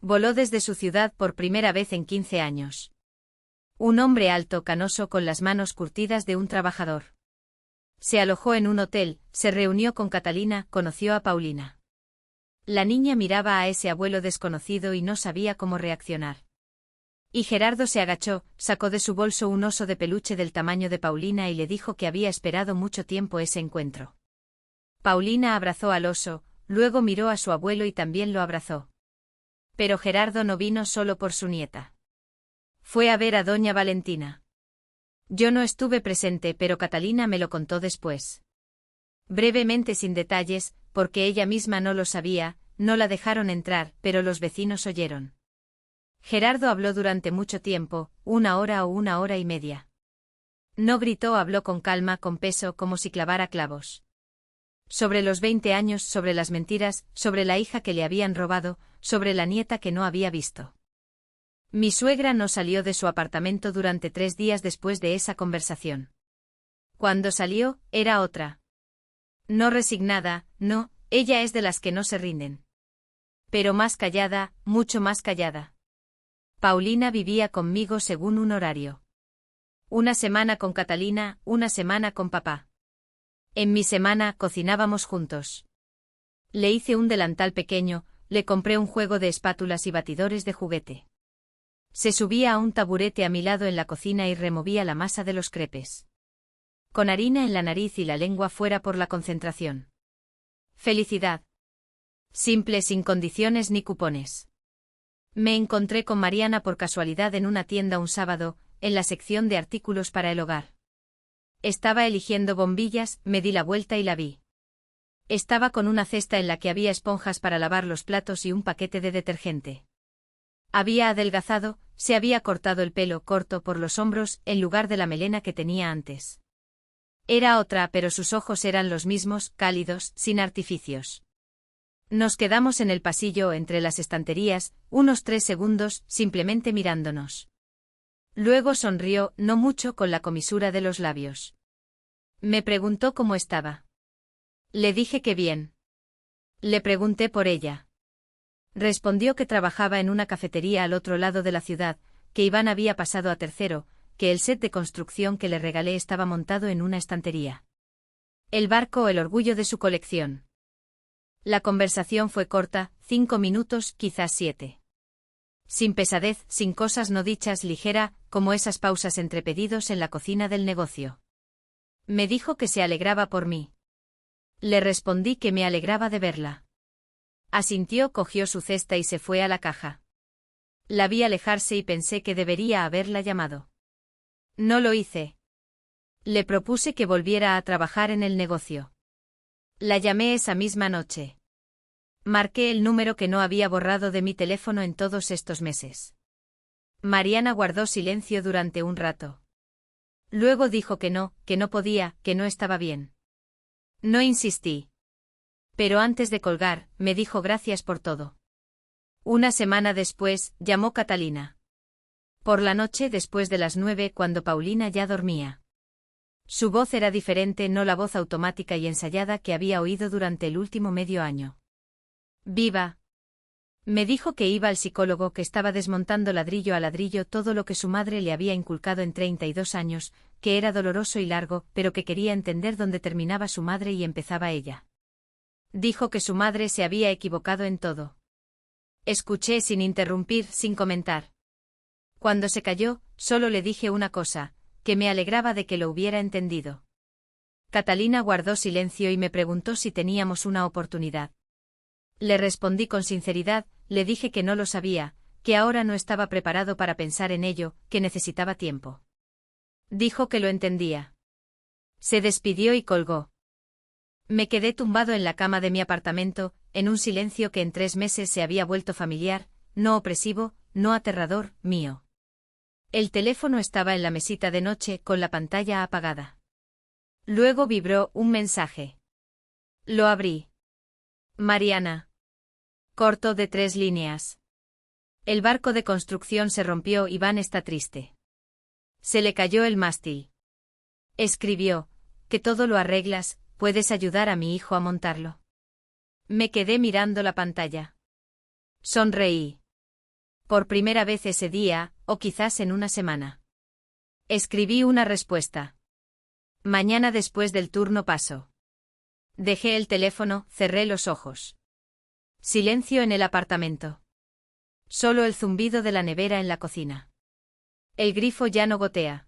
S1: Voló desde su ciudad por primera vez en 15 años. Un hombre alto, canoso, con las manos curtidas de un trabajador. Se alojó en un hotel, se reunió con Catalina, conoció a Paulina. La niña miraba a ese abuelo desconocido y no sabía cómo reaccionar. Y Gerardo se agachó, sacó de su bolso un oso de peluche del tamaño de Paulina y le dijo que había esperado mucho tiempo ese encuentro. Paulina abrazó al oso, luego miró a su abuelo y también lo abrazó. Pero Gerardo no vino solo por su nieta. Fue a ver a doña Valentina. Yo no estuve presente, pero Catalina me lo contó después. Brevemente, sin detalles, porque ella misma no lo sabía, no la dejaron entrar, pero los vecinos oyeron. Gerardo habló durante mucho tiempo, 1 hora o 1 hora y media. No gritó, habló con calma, con peso, como si clavara clavos. Sobre los 20 años, sobre las mentiras, sobre la hija que le habían robado, sobre la nieta que no había visto. Mi suegra no salió de su apartamento durante 3 días después de esa conversación. Cuando salió, era otra. No resignada, no, ella es de las que no se rinden. Pero más callada, mucho más callada. Paulina vivía conmigo según un horario. 1 semana con Catalina, 1 semana con papá. En mi semana cocinábamos juntos. Le hice un delantal pequeño, le compré un juego de espátulas y batidores de juguete. Se subía a un taburete a mi lado en la cocina y removía la masa de los crepes. Con harina en la nariz y la lengua fuera por la concentración. Felicidad. Simple, sin condiciones ni cupones. Me encontré con Mariana por casualidad en una tienda un sábado, en la sección de artículos para el hogar. Estaba eligiendo bombillas, me di la vuelta y la vi. Estaba con una cesta en la que había esponjas para lavar los platos y un paquete de detergente. Había adelgazado, se había cortado el pelo corto por los hombros en lugar de la melena que tenía antes. Era otra, pero sus ojos eran los mismos, cálidos, sin artificios. Nos quedamos en el pasillo entre las estanterías, unos 3 segundos, simplemente mirándonos. Luego sonrió, no mucho, con la comisura de los labios. Me preguntó cómo estaba. Le dije que bien. Le pregunté por ella. Respondió que trabajaba en una cafetería al otro lado de la ciudad, que Iván había pasado a tercero, que el set de construcción que le regalé estaba montado en una estantería. El barco, el orgullo de su colección. La conversación fue corta, 5 minutos, quizás 7. Sin pesadez, sin cosas no dichas, ligera, como esas pausas entre pedidos en la cocina del negocio. Me dijo que se alegraba por mí. Le respondí que me alegraba de verla. Asintió, cogió su cesta y se fue a la caja. La vi alejarse y pensé que debería haberla llamado. No lo hice. Le propuse que volviera a trabajar en el negocio. La llamé esa misma noche. Marqué el número que no había borrado de mi teléfono en todos estos meses. Mariana guardó silencio durante un rato. Luego dijo que no podía, que no estaba bien. No insistí. Pero antes de colgar, me dijo gracias por todo. 1 semana después, llamó Catalina. Por la noche, después de las 9, cuando Paulina ya dormía. Su voz era diferente, no la voz automática y ensayada que había oído durante el último medio año. Viva. Me dijo que iba al psicólogo, que estaba desmontando ladrillo a ladrillo todo lo que su madre le había inculcado en 32 años, que era doloroso y largo, pero que quería entender dónde terminaba su madre y empezaba ella. Dijo que su madre se había equivocado en todo. Escuché sin interrumpir, sin comentar. Cuando se calló, solo le dije una cosa, que me alegraba de que lo hubiera entendido. Catalina guardó silencio y me preguntó si teníamos una oportunidad. Le respondí con sinceridad, le dije que no lo sabía, que ahora no estaba preparado para pensar en ello, que necesitaba tiempo. Dijo que lo entendía. Se despidió y colgó. Me quedé tumbado en la cama de mi apartamento, en un silencio que en 3 meses se había vuelto familiar, no opresivo, no aterrador, mío. El teléfono estaba en la mesita de noche, con la pantalla apagada. Luego vibró un mensaje. Lo abrí. Mariana. Corto de 3 líneas. El barco de construcción se rompió y Van está triste. Se le cayó el mástil. Escribió, que todo lo arreglas, ¿puedes ayudar a mi hijo a montarlo? Me quedé mirando la pantalla. Sonreí. Por primera vez ese día, o quizás en una semana. Escribí una respuesta. Mañana después del turno paso. Dejé el teléfono, cerré los ojos. Silencio en el apartamento. Solo el zumbido de la nevera en la cocina. El grifo ya no gotea.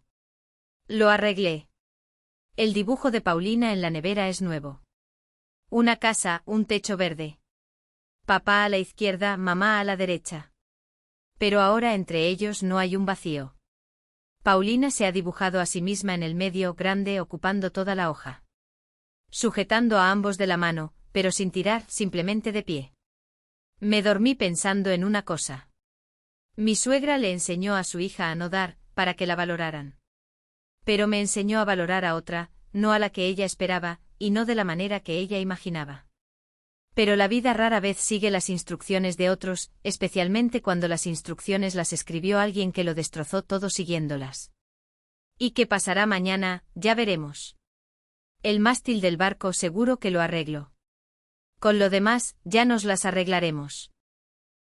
S1: Lo arreglé. El dibujo de Paulina en la nevera es nuevo. Una casa, un techo verde. Papá a la izquierda, mamá a la derecha. Pero ahora entre ellos no hay un vacío. Paulina se ha dibujado a sí misma en el medio, grande, ocupando toda la hoja. Sujetando a ambos de la mano, pero sin tirar, simplemente de pie. Me dormí pensando en una cosa. Mi suegra le enseñó a su hija a no dar, para que la valoraran. Pero me enseñó a valorar a otra, no a la que ella esperaba, y no de la manera que ella imaginaba. Pero la vida rara vez sigue las instrucciones de otros, especialmente cuando las instrucciones las escribió alguien que lo destrozó todo siguiéndolas. ¿Y qué pasará mañana? Ya veremos. El mástil del barco seguro que lo arreglo. Con lo demás, ya nos las arreglaremos.